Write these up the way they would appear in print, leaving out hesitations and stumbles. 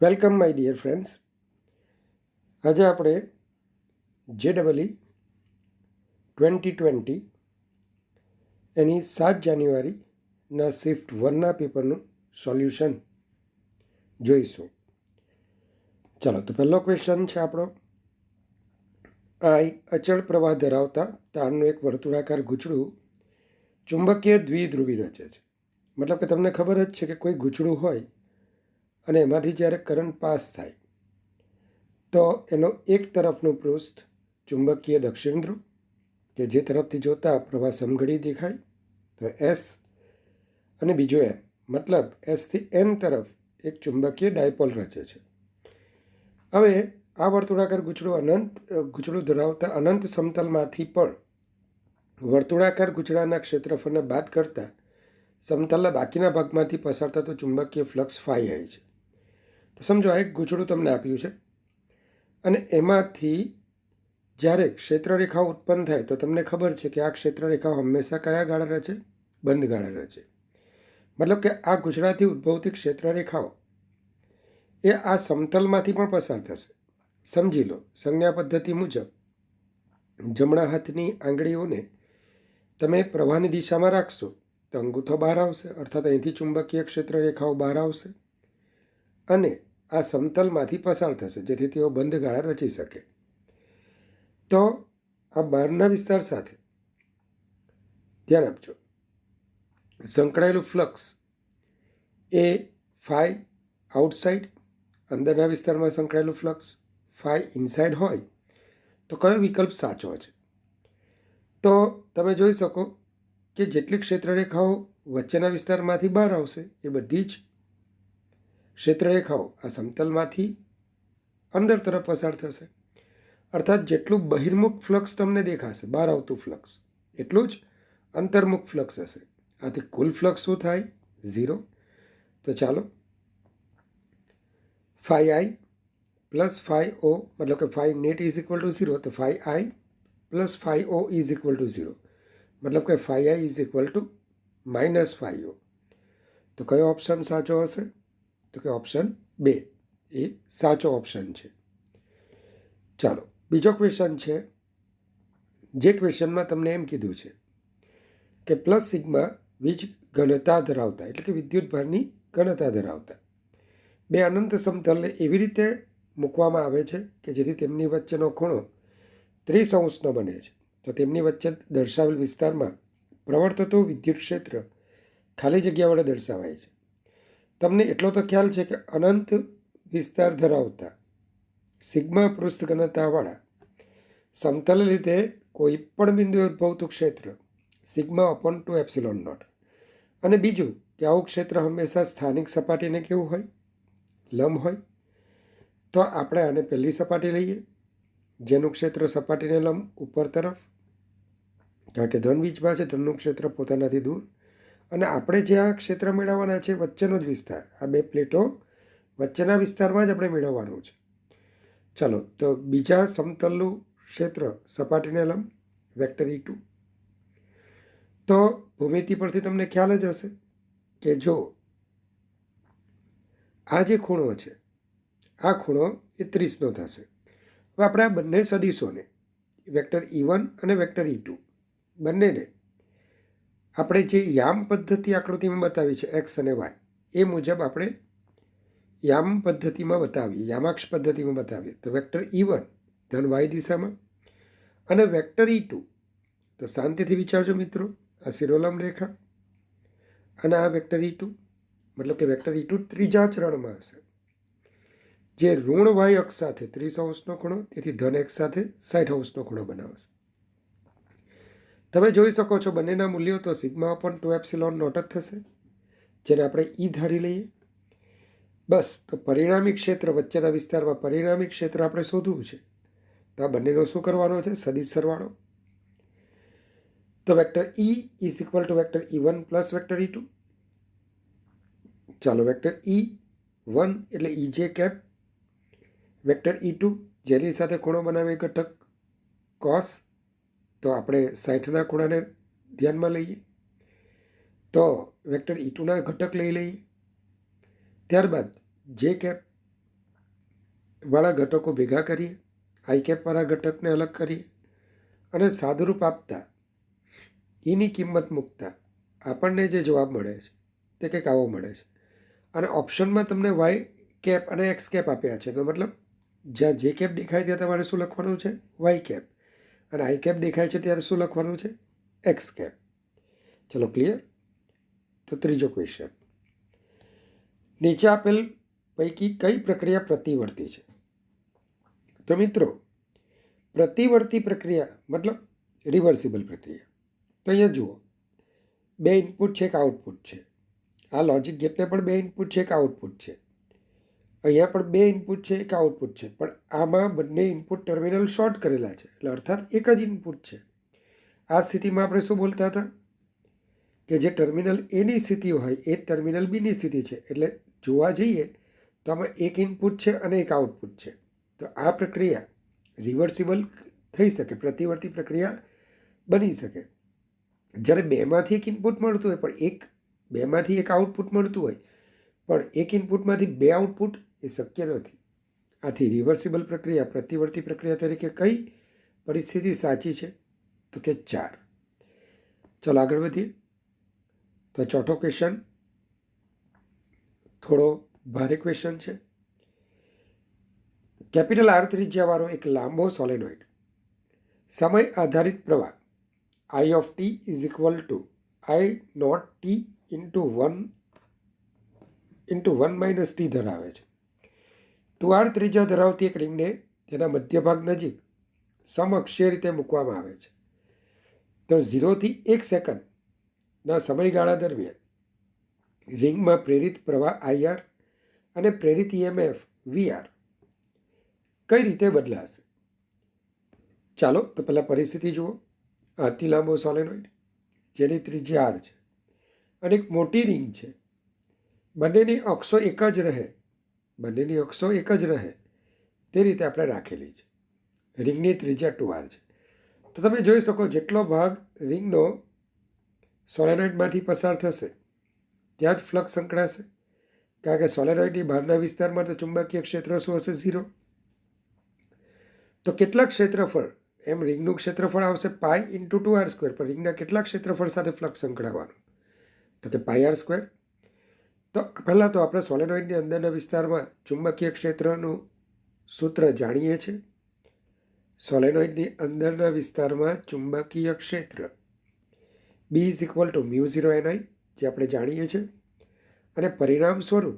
Welcome my dear friends. આજે આપણે JEE 2020 એની 7 જાન્યુઆરીના શિફ્ટ 1ના પેપરનું સોલ્યુશન જોઈશું. ચાલો, તો પહેલો ક્વેશ્ચન છે આપણો. આઈ અચળ પ્રવાહ ધરાવતા તારનું એક વર્તુળાકાર ગૂંચળું ચુંબકીય દ્વિધ્રુવી રચે છે. મતલબ કે તમને ખબર જ છે કે કોઈ ગૂંચળું હોય અને એમાંથી જ્યારે કરંટ પાસ થાય તો એનો એક તરફનું પૃષ્ઠ ચુંબકીય દક્ષિણ ધ્રુવ, કે જે તરફથી જોતા પ્રવાહ સમઘડી દેખાય, તો S, અને બીજો M, મતલબ Sથી N તરફ એક ચુંબકીય ડાયપોલ રચે છે. હવે આ વર્તુળાકાર ગૂંચળું ધરાવતા અનંત સમતલમાંથી પણ વર્તુળાકાર ગૂંચળાના ક્ષેત્રફળને બાદ કરતા સમતલના બાકીના ભાગમાંથી પસાર થતો ચુંબકીય ફ્લક્સ ફાઈ આઈ છે. તો સમજો આ એક ગૂંચળું તમને આપ્યું છે અને એમાંથી જ્યારે ક્ષેત્રરેખાઓ ઉત્પન્ન થાય તો તમને ખબર છે કે આ ક્ષેત્રરેખાઓ હંમેશા કયા ગાળા રચે? બંધ ગાળા રચે. મતલબ કે આ ગૂંચળાથી ઉદ્ભવતી ક્ષેત્રરેખાઓ એ આ સમતલમાંથી પણ પસાર થશે. સમજી લો, સંજ્ઞા પદ્ધતિ મુજબ જમણા હાથની આંગળીઓને તમે પ્રવાહની દિશામાં રાખશો તો અંગૂઠો બહાર આવશે, અર્થાત અહીંથી ચુંબકીય ક્ષેત્રરેખાઓ બહાર આવશે અને આ સમતલમાંથી પસાર થશે, જેથી તેઓ બંધ ગાળા રચી શકે. તો આ બહારના વિસ્તાર સાથે ધ્યાન આપજો. સંકળાયેલું ફ્લક્સ એ ફાઈ આઉટસાઇડ, અંદરના વિસ્તારમાં સંકળાયેલું ફ્લક્સ ફાઈ ઇનસાઇડ હોય તો કયો વિકલ્પ સાચો છે? તો તમે જોઈ શકો કે જેટલી ક્ષેત્રરેખાઓ વચ્ચેના વિસ્તારમાંથી બહાર આવશે એ બધી જ ક્ષેત્રરેખાઓ આ સમતલમાંથી અંદર તરફ પસાર થશે. અર્થાત જેટલું બહિર્મુખ ફ્લક્સ તમને દેખાશે, બહાર આવતું ફ્લક્સ, એટલું જ અંતર્મુખ ફ્લક્સ હશે. આથી કુલ ફ્લક્સ શું થાય? 0. તો ચાલો, phi I plus phi O, મતલબ કે phi net is equal to 0, તો phi I plus phi O is equal to 0, મતલબ કે phi I is equal to minus phi O. તો કયો ઓપ્શન સાચો હશે? તો કે ઓપ્શન 2 એ સાચો ઓપ્શન છે. ચાલો, બીજો ક્વેશ્ચન છે. જે ક્વેશ્ચનમાં તમને એમ કીધું છે કે પ્લસ સિગ્મા વીજ ઘનતા ધરાવતા, એટલે કે વિદ્યુત ભારની ઘનતા ધરાવતા બે અનંત સમતલને એવી રીતે મૂકવામાં આવે છે કે જેથી તેમની વચ્ચેનો ખૂણો 30° બને છે. તો તેમની વચ્ચે દર્શાવેલ વિસ્તારમાં પ્રવર્તતું વિદ્યુત ક્ષેત્ર ખાલી જગ્યા વડે દર્શાવાય છે. તમને એટલો તો ખ્યાલ છે કે અનંત વિસ્તાર ધરાવતા સિગ્મા પૃષ્ઠ ઘનતાવાળા સમતલ લીધે કોઈ પણ બિંદુએ ઉદ્ભવતું ક્ષેત્ર સિગ્મા અપોન 2ε0. અને બીજું કે આવું ક્ષેત્ર હંમેશા સ્થાનિક સપાટીને કેવું હોય? લંબ હોય. તો આપણે આને પહેલી સપાટી લઈએ, જેનું ક્ષેત્ર સપાટીને લંબ ઉપર તરફ, કારણ કે ધન વીજભાર છે, ધનનું ક્ષેત્ર પોતાનાથી દૂર. અને આપણે જે આ ક્ષેત્ર મેળવવાના છે વચ્ચેનો જ વિસ્તાર, આ બે પ્લેટો વચ્ચેના વિસ્તારમાં જ આપણે મેળવવાનું છે. ચાલો, તો બીજા સમતલનું ક્ષેત્ર સપાટીને લંબ, વેક્ટર E2. તો ભૂમિતિ પરથી તમને ખ્યાલ જ હશે કે જો આ જે ખૂણો છે, આ ખૂણો એ 30° થશે. હવે આપણે આ બંને સદિશોને, વેક્ટર E1 અને વેક્ટર E2 બંનેને આપણે જે યામ પદ્ધતિ આકૃતિમાં બતાવી છે એક્સ અને વાય, એ મુજબ આપણે યામ પદ્ધતિમાં બતાવીએ, યામાક્ષ પદ્ધતિમાં બતાવીએ. તો વેક્ટર E1 ધન વાય દિશામાં અને વેક્ટર E2, તો શાંતિથી વિચારજો મિત્રો, આ શિરોલંબ રેખા અને આ વેક્ટર E2, મતલબ કે વેક્ટર E2 ત્રીજા ચરણમાં હશે, જે ઋણ વાય અક્ષ સાથે 30° ખૂણો, તેથી ધન એક્સ સાથે 60° ખૂણો બનાવશે. તમે જોઈ શકો છો બંનેના મૂલ્યો તો સિગ્મા અપોન 2ε0 જ થશે, જેને આપણે E ધારી લઈએ. બસ, તો પરિણામી ક્ષેત્ર વચ્ચેના વિસ્તારમાં પરિણામી ક્ષેત્ર આપણે શોધવું છે. તો આ બંનેનો શું કરવાનો છે? સદિશ સરવાળો. તો vector E is equal two vector E1 plus vector E2. ચાલો, વેક્ટર E1 એટલે EJ કેપ, વેક્ટર E2 જેની સાથે ખૂણો બનાવે ઘટક કોસ, તો આપણે 60ના ખૂણાને ધ્યાનમાં લઈએ, તો વેક્ટર E2ના ઘટક લઈ લઈએ. ત્યારબાદ જે કેપ વાળા ઘટકો ભેગા કરીએ, આઈ કેપવાળા ઘટકને અલગ કરીએ અને સાદુરૂપ આપતા ઈની કિંમત મૂકતા આપણને જે જવાબ મળે છે તે કંઈક આવો મળે છે. અને ઓપ્શનમાં તમને વાય કેપ અને એક્સ કેપ આપ્યા છે. તો મતલબ જ્યાં જે કેપ દેખાય ત્યાં તમારે શું લખવાનું છે? Y cap. અને આઈ કેપ દેખાય છે ત્યારે શું લખવાનું છે? X cap. ચલો ક્લિયર? તો ત્રીજો ક્વેશ્ચન, નીચે આપેલ પૈકી કઈ પ્રક્રિયા પ્રતિવર્તી છે? તો મિત્રો, પ્રતિવર્તી પ્રક્રિયા મતલબ રિવર્સિબલ પ્રક્રિયા. તો અહીંયા જુઓ, બે ઇનપુટ છે, એક આઉટપુટ છે. આ લોજિક ગેટને પણ બે ઇનપુટ છે, એક આઉટપુટ છે. અહીંયા પણ બે ઇનપુટ છે, એક આઉટપુટ છે. પણ આમાં બંને ઇનપુટ ટર્મિનલ શોર્ટ કરેલા છે, એટલે અર્થાત એક જ ઇનપુટ છે. આ સ્થિતિમાં આપણે શું બોલતા હતા કે જે ટર્મિનલ એની સ્થિતિ હોય એ ટર્મિનલ બીની સ્થિતિ છે. એટલે જોવા જઈએ તો આમાં એક ઇનપુટ છે અને એક આઉટપુટ છે. તો આ પ્રક્રિયા રિવર્સિબલ થઈ શકે, પ્રતિવર્તી પ્રક્રિયા બની શકે. જ્યારે બેમાંથી એક ઇનપુટ મળતું હોય પણ બેમાંથી એક આઉટપુટ મળતું હોય પણ એક ઇનપુટમાંથી બે આઉટપુટ, એ શક્ય નથી. આથી રિવર્સિબલ પ્રક્રિયા પ્રતિવર્તી પ્રક્રિયા તરીકે કઈ પરિસ્થિતિ સાચી છે? તો કે 4. ચલો આગળ વધીએ. તો ચોથો ક્વેશ્ચન થોડો ભારે ક્વેશ્ચન છે. કેપિટલ R ત્રિજ્યાવાળો એક લાંબો સોલેનોઇડ સમય આધારિત પ્રવાહ I of t is equal to I naught t into 1 minus t ધરાવે છે. 2r ત્રિજ્યા ધરાવતી એક રિંગને તેના મધ્યભાગ નજીક સમઅક્ષીય રીતે મૂકવામાં આવે છે. તો 0 થી 1 સેકન્ડના સમયગાળા દરમિયાન રિંગમાં પ્રેરિત પ્રવાહ IR અને પ્રેરિત EMF VR કઈ રીતે બદલાશે? ચાલો તો પહેલાં પરિસ્થિતિ જુઓ. અતિ લાંબો સોલેનોઇડ જેની ત્રિજ્યા R છે અને એક મોટી રિંગ છે. બંનેની અક્ષો એક જ રહે તે રીતે આપણે રાખેલી છે. રિંગની ત્રિજ્યા 2R છે. તો તમે જોઈ શકો જેટલો ભાગ રિંગનો સોલેનોઇડમાંથી પસાર થશે ત્યાં જ ફ્લક્સ સંકળાશે, કારણ કે સોલેનોઇડની બહારના વિસ્તારમાં તો ચુંબકીય ક્ષેત્ર શું હશે? 0. તો કેટલા ક્ષેત્રફળ, એમ રિંગનું ક્ષેત્રફળ આવશે પાઈ ઇન્ટુ 2r². પણ રિંગના કેટલા ક્ષેત્રફળ સાથે ફ્લક્સ સંકળાવવાનું? તો કે πr². તો પહેલાં તો આપણે સોલેનોઇડની અંદરના વિસ્તારમાં ચુંબકીય ક્ષેત્રનું સૂત્ર જાણીએ છીએ. સોલેનોઇડની અંદરના વિસ્તારમાં ચુંબકીય ક્ષેત્ર B is equal to μ0 ni, જે આપણે જાણીએ છીએ. અને પરિણામ સ્વરૂપ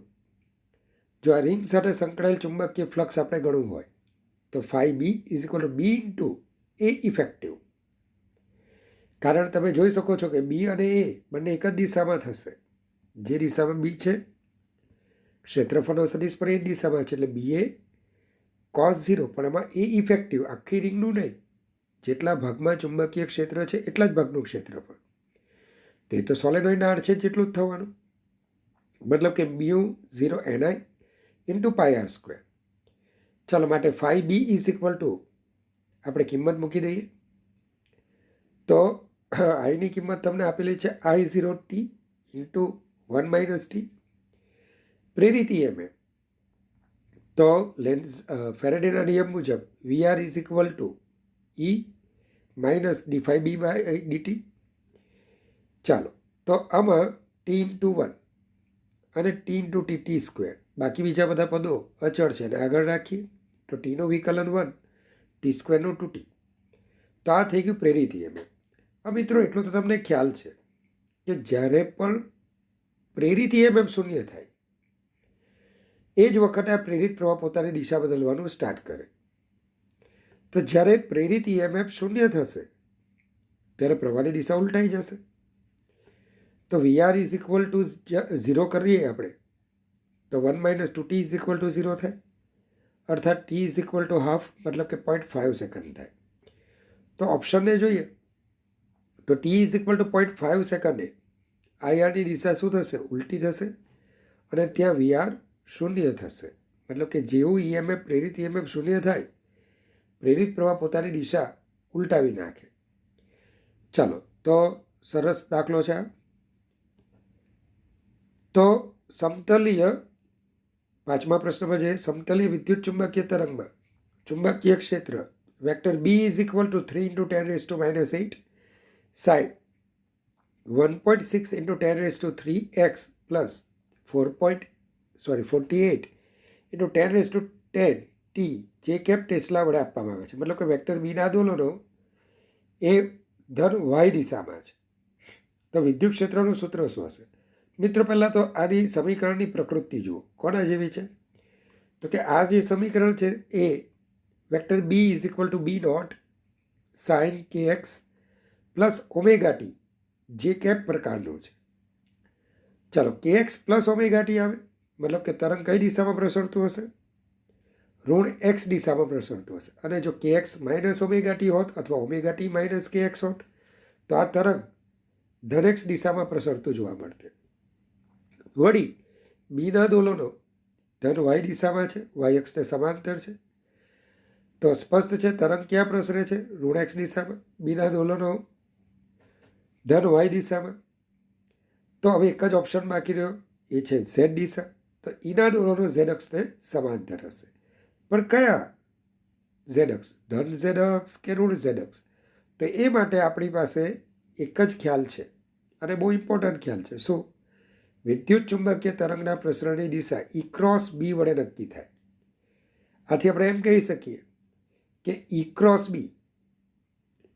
જો આ રિંગ સાથે સંકળાયેલ ચુંબકીય ફ્લક્સ આપણે ગણવું હોય તો phi B is equal to B into A effective. કારણ તમે જોઈ શકો છો કે B અને A બંને એક જ દિશામાં થશે. જે દિશામાં B છે ક્ષેત્રફળનો સદિશ પણ એ દિશામાં છે, એટલે BA cos 0. પણ આમાં A ઇફેક્ટિવ આખી રિંગનું નહીં, જેટલા ભાગમાં ચુંબકીય ક્ષેત્ર છે એટલા જ ભાગનું ક્ષેત્રફળ. તો એ તો સોલેનોઇડના આડછેદ જેટલું જ થવાનું, મતલબ કે μ0 ni ઇન્ટુ πr². ચાલો માટે phi B is equal two આપણે કિંમત મૂકી દઈએ. તો આઈની કિંમત તમને આપેલી છે I0t ઇન્ટુ 1 minus t. પ્રેરિત EMF તો ફેરેડેના નિયમ મુજબ VR is equal to E minus d phi B by dt. ચાલો તો આમાં t ઇન્ટુ 1 અને t ઇન્ટુ t² બાકી બીજા બધા પદો અચળ છે અને આગળ રાખીએ તો ટીનું વિકલન 1, t² 2t. તો આ થઈ ગયું પ્રેરિત EMF. આ મિત્રો એટલો તો તમને ખ્યાલ છે કે જ્યારે પણ પ્રેરિત EMF શૂન્ય થાય એ જ વખતે આ પ્રેરિત પ્રવાહ પોતાની દિશા બદલવાનું સ્ટાર્ટ કરે. તો જ્યારે પ્રેરિત EMF શૂન્ય થશે ત્યારે પ્રવાહની દિશા ઉલટાઈ જશે. તો VR ઇઝ ઇક્વલ ટુ 0 કરીએ આપણે તો 1 minus 2t is equal to 0 થાય, અર્થાત t is equal two half, મતલબ કે 0.5 સેકન્ડ થાય. તો ઓપ્શનને જોઈએ તો t ઇઝ ઇક્વલ ટુ 0.5 સેકન્ડે IRની દિશા શું થશે? ઉલટી થશે અને ત્યાં VR શૂન્ય થશે. મતલબ કે જેવું EMF પ્રેરિત EMF શૂન્ય થાય પ્રેરિત પ્રવાહ પોતાની દિશા ઉલટાવી નાખે. ચાલો તો સરસ દાખલો છે. તો સમતલીય પાંચમા પ્રશ્નમાં છે સમતલીય વિદ્યુત ચુંબકીય તરંગમાં ચુંબકીય ક્ષેત્ર vector B is equal to 3 into 10⁻⁸ sine 1.6 into 10⁻³ plus 48 into 10⁻10 T જે કેપ ટેસ્લા વડે આપવામાં આવે છે. મતલબ કે વેક્ટર બીના આંદોલનો એ ધન વાય દિશામાં છે. તો વિદ્યુત ક્ષેત્રનું સૂત્ર શું હશે? મિત્રો, પહેલાં તો આની સમીકરણની પ્રકૃતિ જુઓ. કોના જેવી છે? તો કે આ જે સમીકરણ છે એ vector B is equal to B dot sine K X plus omega T જે કેપ પ્રકારનું છે. ચાલો, કે એક્સ પ્લસ ઓમેગા ટી આવે, મતલબ કે તરંગ કઈ દિશામાં પ્રસરતું હશે? ઋણ એક્સ દિશામાં પ્રસરતું હશે. અને જો કે એક્સ માઇનસ ઓમેગા ટી હોત અથવા ઓમેગા ટી માઇનસ કે એક્સ હોત તો આ તરંગ ધન એક્સ દિશામાં પ્રસરતું જોવા મળતે. વળી બીના દોલનો ધન વાય દિશામાં છે, વાય અક્ષને સમાંતર છે. તો સ્પષ્ટ છે તરંગ ક્યાં પ્રસરે છે? ઋણ એક્સ દિશામાં. બીના દોલનો ધન વાય દિશામાં. તો હવે એક જ ઓપ્શન બાકી રહ્યો, એ છે ઝેડ દિશા. તો ઈના દોલનો ઝેડ અક્ષને સમાંતર હશે. પણ કયા ઝેડ અક્ષ? ધન ઝેડ અક્ષ કે ઋણ ઝેડ અક્ષ? તો એ માટે આપણી પાસે એક જ ખ્યાલ છે અને બહુ ઇમ્પોર્ટન્ટ ખ્યાલ છે. શું? વિદ્યુત ચુંબકીય તરંગના પ્રસરણની દિશા ઈ ક્રોસ બી વડે નક્કી થાય. આથી આપણે એમ કહી શકીએ કે ઈ ક્રોસ બી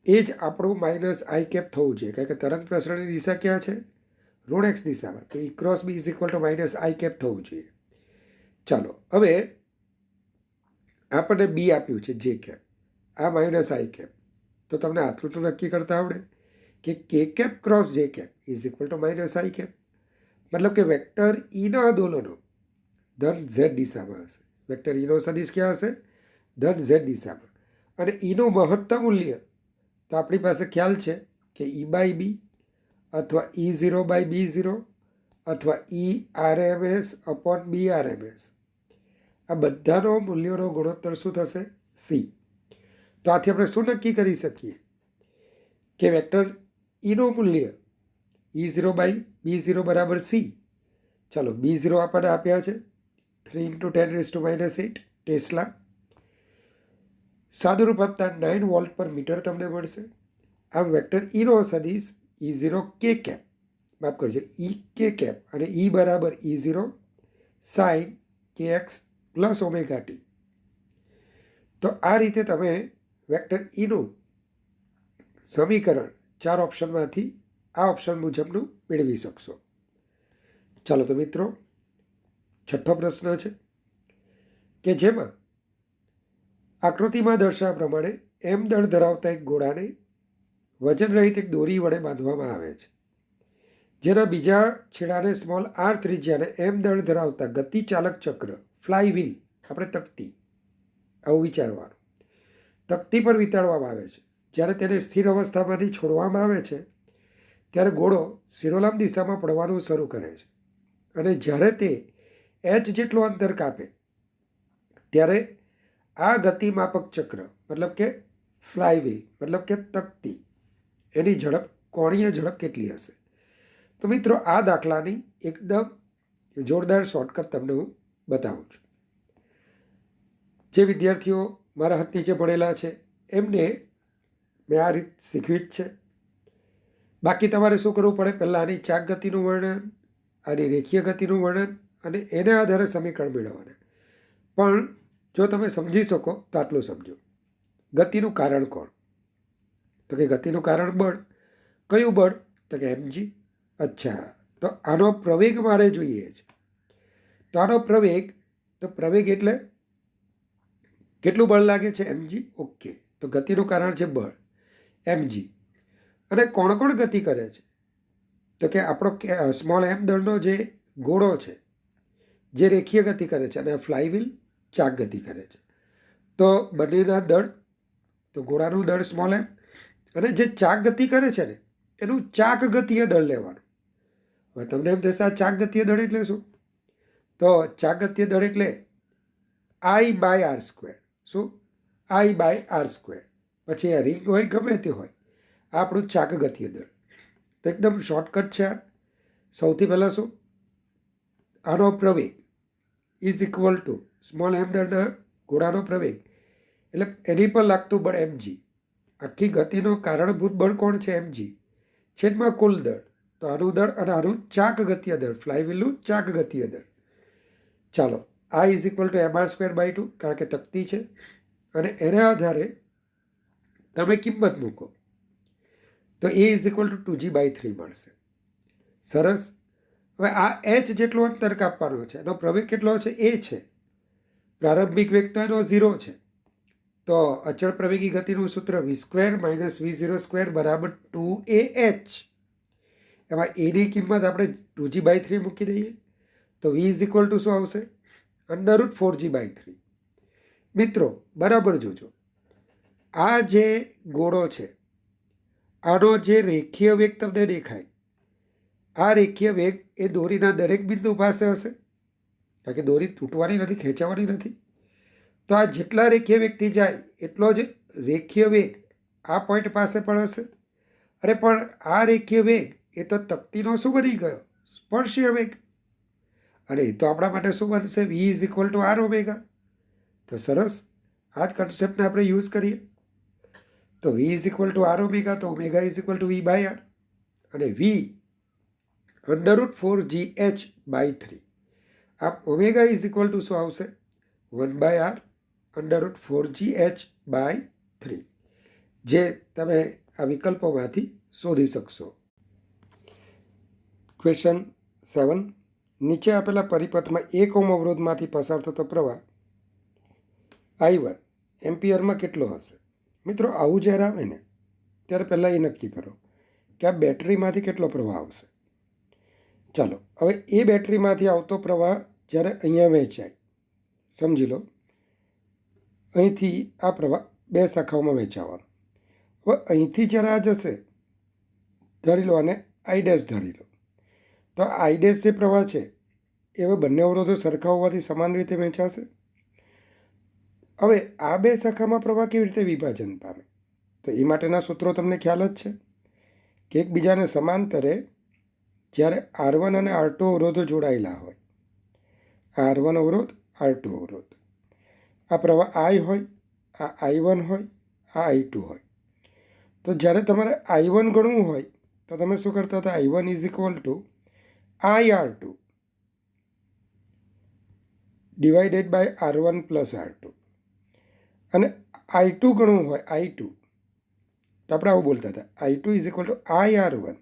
એ જ આપણું માઇનસ આઈ કેપ થવું જોઈએ, કારણ કે તરંગ પ્રસરણની દિશા ક્યાં છે? ઋણ એક્સ દિશામાં. તો E cross B is equal to minus I cap થવું જોઈએ. ચાલો, હવે આપણને બી આપ્યું છે જે કેપ, આ માઇનસ આઈ કેપ. તો તમને આકૃતિ નક્કી કરતા આવડે કે K cap cross J cap is equal to minus I cap. મતલબ કે વેક્ટર ઈના આંદોલનો ધન ઝેડ દિશામાં હશે. વેક્ટર ઈનો સદિશ ક્યાં હશે? ધન ઝેડ દિશામાં. અને ઈનું મહત્તમ મૂલ્ય તો આપણી પાસે ખ્યાલ છે કે ઈ બાય બી અથવા E0 બાય B0 અથવા ERMS અપોન BRMS. આ બધાનો મૂલ્યોનો ગુણોત્તર શું થશે? સી. તો આથી આપણે શું નક્કી કરી શકીએ કે વેક્ટર ઈનું મૂલ્ય E0 બાય B0 બરાબર સી. ચાલો, B0 આપણને આપ્યા છે 3 ઇન્ટુ 10⁻⁸ ટેસ્લા. સાદુરૂપ આપતા 9 વોલ્ટ પર મીટર તમને મળશે. આમ વેક્ટર ઈનો સદિશ E0 કે કેપ, માફ કરજો, ઈ કે કેપ અને ઈ બરાબર E0 sign K X plus omega T. તો આ રીતે તમે વેક્ટર ઈનું સમીકરણ 4 ઓપ્શનમાંથી આ ઓપ્શન મુજબનું મેળવી શકશો. ચાલો તો મિત્રો, છઠ્ઠો પ્રશ્ન છે કે જેમાં આકૃતિમાં દર્શાવ્યા પ્રમાણે એમ દળ ધરાવતા એક ગોળાને વજન રહિત એક દોરી વડે બાંધવામાં આવે છે, જેના બીજા છેડાને સ્મોલ આર ત્રિજ્યાને એમ દળ ધરાવતા ગતિચાલક ચક્ર ફ્લાય વ્હીલ, આપણે તકતી આવું વિચારવાનું, તકતી પર વિતાડવામાં આવે છે. જ્યારે તેને સ્થિર અવસ્થામાંથી છોડવામાં આવે છે ત્યારે ઘોડો શિરોલામ દિશામાં પડવાનું શરૂ કરે છે. અને જ્યારે તે એચ જેટલું અંતર કાપે ત્યારે આ ગતિમાપક ચક્ર મતલબ કે ફ્લાય વ્હીલ મતલબ કે તકતી એની ઝડપ, કોણીય ઝડપ કેટલી હશે? તો મિત્રો, આ દાખલાની એકદમ જોરદાર શોર્ટકટ તમને હું બતાવું છું. જે વિદ્યાર્થીઓ મારા હાથ નીચે ભણેલા છે એમને મેં આ રીત શીખવી જ છે. બાકી તમારે શું કરવું પડે? પહેલાં આની ચાક ગતિનું વર્ણન, આની રેખીય ગતિનું વર્ણન અને એને આધારે સમીકરણ મેળવવાના. પણ જો તમે સમજી શકો તો આટલું સમજો. ગતિનું કારણ કોણ? તો કે ગતિનું કારણ બળ. કયું બળ? તો કે mg. અચ્છા, તો આનો પ્રવેગ મારે જોઈએ છે. તો આનો પ્રવેગ, તો પ્રવેગ એટલે કેટલું બળ લાગે છે? mg. ઓકે, તો ગતિનું કારણ છે બળ mg. અને કોણ કોણ ગતિ કરે છે? તો કે આપણો સ્મોલ એમ દળનો જે ગોળો છે જે રેખીય ગતિ કરે છે અને ફ્લાય વ્હીલ ચાક ગતિ કરે છે. તો બંનેના દળ, તો ગોળાનું દળ સ્મોલ એમ અને જે ચાક ગતિ કરે છે ને એનું ચાક ગતિય દળ લેવાનું. હવે તમને એમ થશે આ ચાક ગતિય દળ એટલે શું? તો ચાક ગતિય દળ એટલે I બાય આર સ્ક્વેર. શું? I by R square. પછી આ રિંગ હોય ગમે તે હોય, આ આપણું ચાક ગતિય દળ. તો એકદમ શોર્ટકટ છે. સૌથી પહેલાં શું? આનો પ્રવેગ, ઇઝ ઇક્વલ ટુ સ્મોલ એમ દળના ઘોડાનો પ્રવેગ એટલે એની પર લાગતું બળ mg. આખી ગતિનો કારણભૂત બળ કોણ છે? mg છેદમાં કુલ દળ. તો આનું દળ અને આનું ચાક ગતિય દળ, ફ્લાયવ્હીલનું ચાક ગતિય દળ. ચાલો, આ ઇઝ ઇક્વલ ટુ mr²/2 કારણ કે તકતી છે અને એના આધારે તમે કિંમત મૂકો તો એ ઇઝ ઇક્વલ ટુ 2g/3 મળશે. સરસ. હવે આ h જેટલું અંતર કાપવાનું છે, એનો પ્રવેગ કેટલો છે? એ છે. પ્રારંભિક વેગ તો એનો 0 છે. તો અચળ પ્રવેગી ગતિનું સૂત્ર v² - v0² બરાબર 2ah. એમાં એની કિંમત આપણે 2g/3 મૂકી દઈએ તો v ઇઝ ઇક્વલ ટુ શું આવશે? √4g/3. મિત્રો બરાબર જોજો, આ જે ગોળો છે આનો જે રેખીય વેગ તમને દેખાય, આ રેખીય વેગ એ દોરીના દરેક બિંદુ પાસે હશે, કારણ કે દોરી તૂટવાની નથી, ખેંચાવાની નથી. તો આ જેટલા રેખીય વેગથી જાય એટલો જ રેખીય વેગ આ પોઈન્ટ પાસે પણ હશે. અરે પણ આ રેખીય વેગ એ તો તકતીનો શું બની ગયો? સ્પર્શીય વેગ. અને એ તો આપણા માટે શું બનશે? v is equal to r omega. તો સરસ, આ જ કન્સેપ્ટને આપણે યુઝ કરીએ. તો v is equal to r omega, તો omega is equal to v/r અને v √4gh/3. આમ ઓમેગા ઇઝ ઇક્વલ ટુ શું આવશે? 1/r √4gh/3, જે તમે આ વિકલ્પોમાંથી શોધી શકશો. ક્વેશ્ચન 7. નીચે આપેલા પરિપથમાં 1 ઓહ્મ અવરોધમાંથી પસાર થતો પ્રવાહ I1 એમ્પિયરમાં કેટલો હશે? મિત્રો આવું જ્યારે આવે ને ત્યારે પહેલાં એ નક્કી કરો કે આ બેટરીમાંથી કેટલો પ્રવાહ આવશે. ચાલો, હવે એ બેટરીમાંથી આવતો પ્રવાહ જ્યારે અહીંયા વહેંચાય, સમજી લો અહીંથી આ પ્રવાહ 2 શાખાઓમાં વહેંચાવાનો. હવે અહીંથી જ્યારે આ જશે, ધારી લો અને I' ધારી લો, તો I' જે પ્રવાહ છે એ હવે બંને અવરોધો સરખા હોવાથી સમાન રીતે વહેંચાશે. હવે આ 2 શાખામાં પ્રવાહ કેવી રીતે વિભાજન પામે? તો એ માટેના સૂત્રો તમને ખ્યાલ જ છે કે એકબીજાને સમાંતરે જ્યારે R1 અને R2 અવરોધો જોડાયેલા હોય, આ R1 અવરોધ, R2 અવરોધ, આ પ્રવાહ I હોય, આ I1 હોય, આ I2 હોય. તો જ્યારે તમારે I1 ગણવું હોય તો તમે શું કરતા હતા? I1 is equal to IR2 divided by R1 plus R2. અને I2 ગણવું હોય, I2, તો આપણે આવું બોલતા હતા I2 is equal to IR1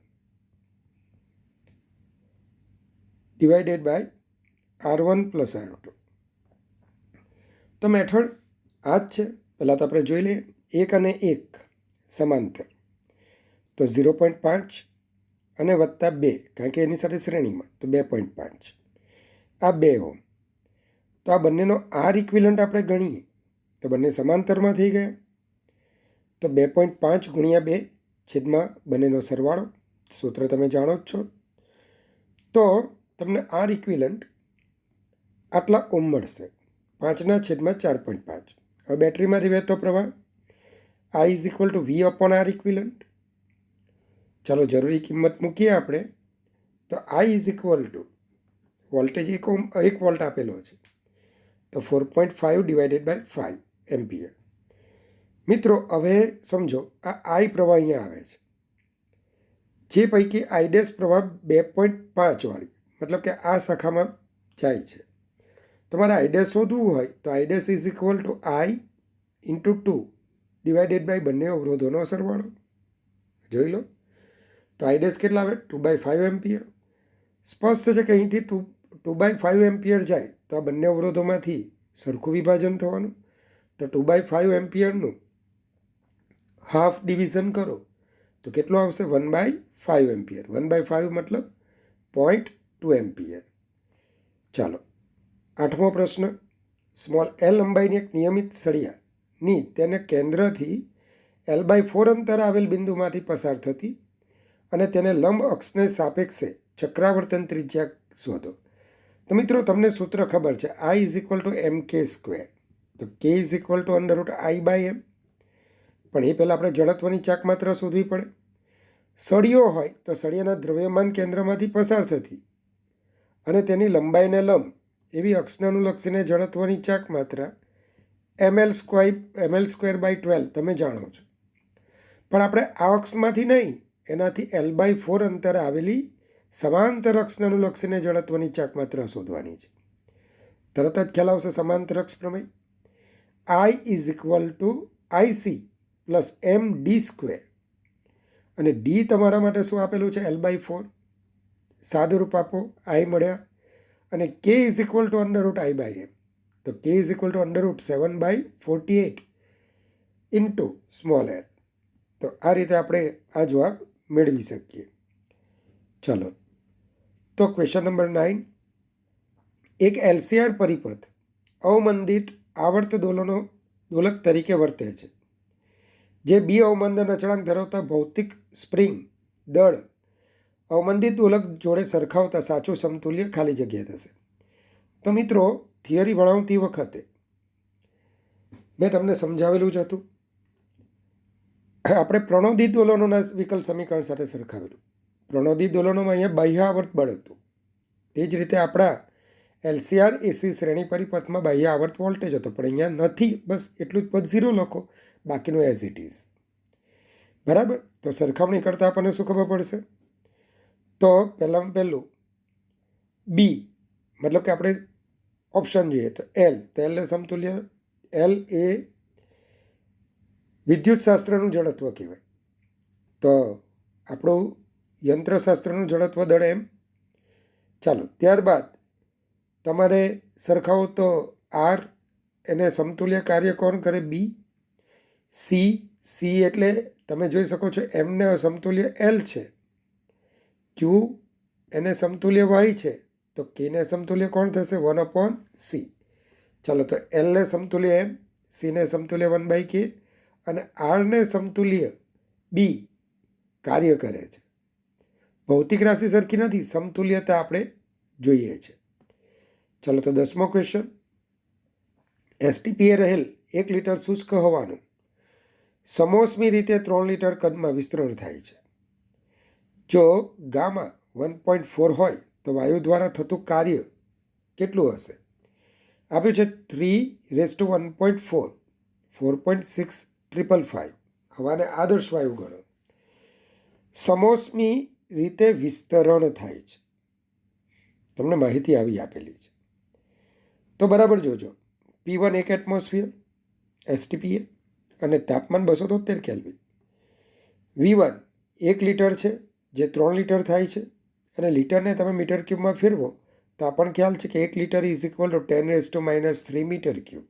divided by R1 plus R2. તો મેથડ આ જ છે. પહેલાં તો આપણે જોઈ લઈએ. 1 અને 1 સમાંતર, તો 0.5 અને +2 કારણ કે એની સાથે શ્રેણીમાં, તો 2.5. આ 2 ઓહ્મ. તો આ બંનેનો R ઇક્વિલન્ટ આપણે ગણીએ તો બંને સમાંતરમાં થઈ ગયા. તો 2.5 ગુણ્યા 2 છેદમાં બંનેનો સરવાળો, સૂત્ર તમે જાણો જ છો. તો તમને R ઇક્વિલન્ટ આટલા ઓહ્મ મળશે, 5/4.5. હવે બેટરીમાંથી વહેતો પ્રવાહ I is equal to V/R equivalent. ચાલો જરૂરી કિંમત મૂકીએ આપણે. તો I is equal two voltage 1 volt આપેલો છે, તો 4.5 ડિવાઇડેડ બાય 5 એમ્પિયર. મિત્રો હવે સમજો આ I પ્રવાહ અહીંયા આવે છે, જે પૈકી I' પ્રવાહ 2.5 વાળી, મતલબ કે આ શાખામાં જાય છે. તમારે I' શોધવું હોય તો I' is equal to I × 2 divided by બંને અવરોધોનો સરવાળો. જોઈ લો, તો I' કેટલા આવે? 2/5 એમ્પિયર. સ્પષ્ટ છે કે અહીંથી 2/5 એમ્પિયર જાય તો આ બંને અવરોધોમાંથી સરખું વિભાજન થવાનું. તો 2/5 એમ્પિયરનું હાફ ડિવિઝન કરો તો કેટલું આવશે? 1/5 એમ્પિયર. 1/5 મતલબ 0.2 એમ્પિયર. ચાલો, 8મો પ્રશ્ન. સ્મોલ l લંબાઈની એક નિયમિત સળિયાની તેને કેન્દ્રથી L/4 અંતર આવેલ બિંદુમાંથી પસાર થતી અને તેને લંબ અક્ષને સાપેક્ષે ચક્રાવર્તન ત્રિજ્યા શોધો. તો મિત્રો તમને સૂત્ર ખબર છે, I is equal two mk². તો k is equal two √I/m. પણ એ પહેલાં આપણે જડત્વની ચાક માત્ર શોધવી પડે. સળિયો હોય તો સળિયાના દ્રવ્યમાન કેન્દ્રમાંથી પસાર થતી અને તેની લંબાઈને લંબ એવી અક્ષાનુલક્ષીને જડત્વની ચાક માત્રા ml² તમે જાણો છો, પણ આપણે આ અક્ષમાંથી નહીં, એનાથી L/4 અંતરે આવેલી સમાંતર અક્ષને અનુલક્ષીને જડત્વની ચાક માત્રા શોધવાની છે. તરત જ ખ્યાલ આવશે સમાંતર અક્ષ પ્રમેય. I is equal two IC plus MD², અને ડી તમારા માટે શું આપેલું છે? L/4. સાદુરૂપ આપો, I મળ્યા, અને K is equal two √I/m. તો K is equal to √7/48 into small l. તો આ રીતે આપણે આ જવાબ મેળવી શકીએ. ચલો, તો ક્વેશ્ચન નંબર 9. એક LCR પરિપથ અવમંદિત આવર્ત દોલક તરીકે વર્તે છે, જે બી અવમંદન અચળાંક ધરાવતા ભૌતિક સ્પ્રિંગ દળ અવમંદિત દોલક જોડે સરખાવતા સાચું સમતુલ્ય ખાલી જગ્યા થશે. તો મિત્રો, થિયરી ભણાવતી વખતે મેં તમને સમજાવેલું જ હતું. આપણે પ્રણોદિત દોલનોના વિકલ સમીકરણ સાથે સરખાવેલું. પ્રણોદિત દોલનોમાં અહીંયા બાહ્ય આવર્ત બળ હતું. તે જ રીતે આપણા LCR AC શ્રેણી પરિપથમાં બાહ્ય આવર્ત વોલ્ટેજ હતો, પણ અહીંયા નથી. બસ એટલું જ પદ 0 લખો, બાકીનું એઝ ઇટ ઇઝ. બરાબર. તો સરખામણી કરતાં આપણને શું ખબર પડશે? તો પહેલું બી, મતલબ કે આપણે ઓપ્શન જોઈએ તો L. તો L ને સમતુલ્ય. L એ વિદ્યુતશાસ્ત્રનું જડત્વ કહેવાય. તો આપણું યંત્રશાસ્ત્રનું જડત્વ દળ એમ. ચાલો, ત્યારબાદ તમારે સરખાવો તો R, એને સમતુલ્ય કાર્ય કોણ કરે? બી. સી એટલે તમે જોઈ શકો છો એમને સમતુલ્ય L છે. ક્યુ એને સમતુલ્ય Y છે, તો Kને સમતુલ્ય કોણ થશે? 1/C. ચાલો, તો L ને સમતુલ્ય M, C ને સમતુલ્ય 1/K, અને R ને સમતુલ્ય બી કાર્ય કરે છે. ભૌતિક રાશિ સરખી નથી, સમતુલ્યતા આપણે જોઈએ છે. ચાલો, તો 10મો ક્વેશ્ચન. STPએ રહેલ 1 લિટર શુષ્ક હવાનું સમોસમી રીતે 3 લિટર કદમાં વિસ્તરણ થાય છે. જો ગામા 1.4 હોય તો વાયુ દ્વારા થતું કાર્ય કેટલું હશે? આપ્યું છે 3:1.4, 4.6555. હવાને આદર્શ વાયુ ગણો. સમોસમી રીતે વિસ્તરણ થાય છે. તમને માહિતી આવી આપેલી છે. તો બરાબર જોજો. P1 1 એટમોસ્ફિયર STPએ, અને તાપમાન 273 કેલ્વિન. V1 1 લિટર છે, જે 3 લિટર થાય છે, અને લિટરને તમે મીટર ક્યુબમાં ફેરવો તો આપણને ખ્યાલ છે કે 1 litre is equal to 10⁻³ metre cube.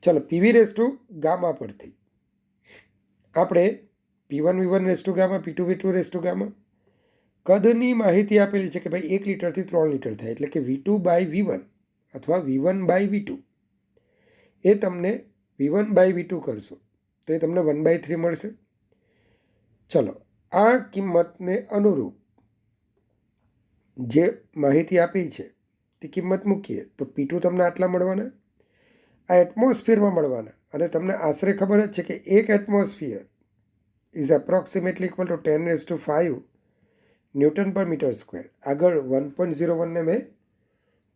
ચલો, PV ગામા પરથી આપણે P1 V1 gamma, P2 V2 gamma કદની માહિતી આપેલી છે કે ભાઈ 1 લિટરથી 3 લિટર થાય, એટલે કે V2/V1 અથવા V1/V2. એ તમને V1/V2 કરશો તો એ તમને 1/3 મળશે. ચલો, આ કિંમતને અનુરૂપ જે માહિતી આપી છે તે કિંમત મૂકીએ તો P2 તમને આટલા મળવાના, આ એટમોસ્ફિયરમાં મળવાના. અને તમને આશરે ખબર જ છે કે 1 atmosphere is approximately equal two 10⁵ Nm/m². આગળ 1.01ને મેં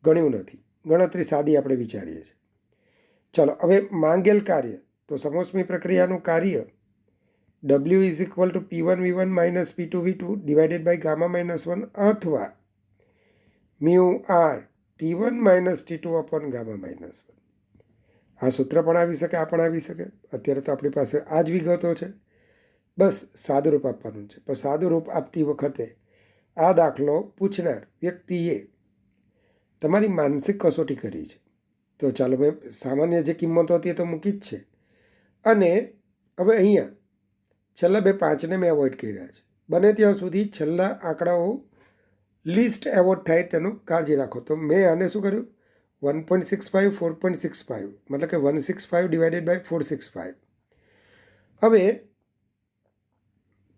ગણ્યું નથી, ગણતરી સાદી આપણે વિચારીએ છીએ. ચલો, હવે માંગેલ કાર્ય. તો સમોસમી પ્રક્રિયાનું કાર્ય W is equal to P1 V1 minus P2 V2 divided by gamma અથવા μR T1 minus T2 upon ગામા-1. આ સૂત્ર પણ આવી શકે, આ પણ આવી શકે. અત્યારે તો આપણી પાસે આ જ વિગતો છે, બસ સાદુરૂપ આપવાનું છે. પણ સાદુરૂપ આપતી વખતે આ દાખલો પૂછનાર વ્યક્તિએ તમારી માનસિક કસોટી કરી છે. તો ચાલો, મેં સામાન્ય જે કિંમતો હતી એ તો મૂકી જ છે. અને હવે અહીંયા છેલ્લા 2 5ને મેં એવોઇડ કર્યા છે. બને ત્યાં સુધી છેલ્લા આંકડાઓ લિસ્ટ એવોઇડ થાય તેનું કાળજી રાખો. તો મેં આને શું કર્યું? 1.65 4.65, મતલબ કે 165 ડિવાઇડેડ બાય 465. હવે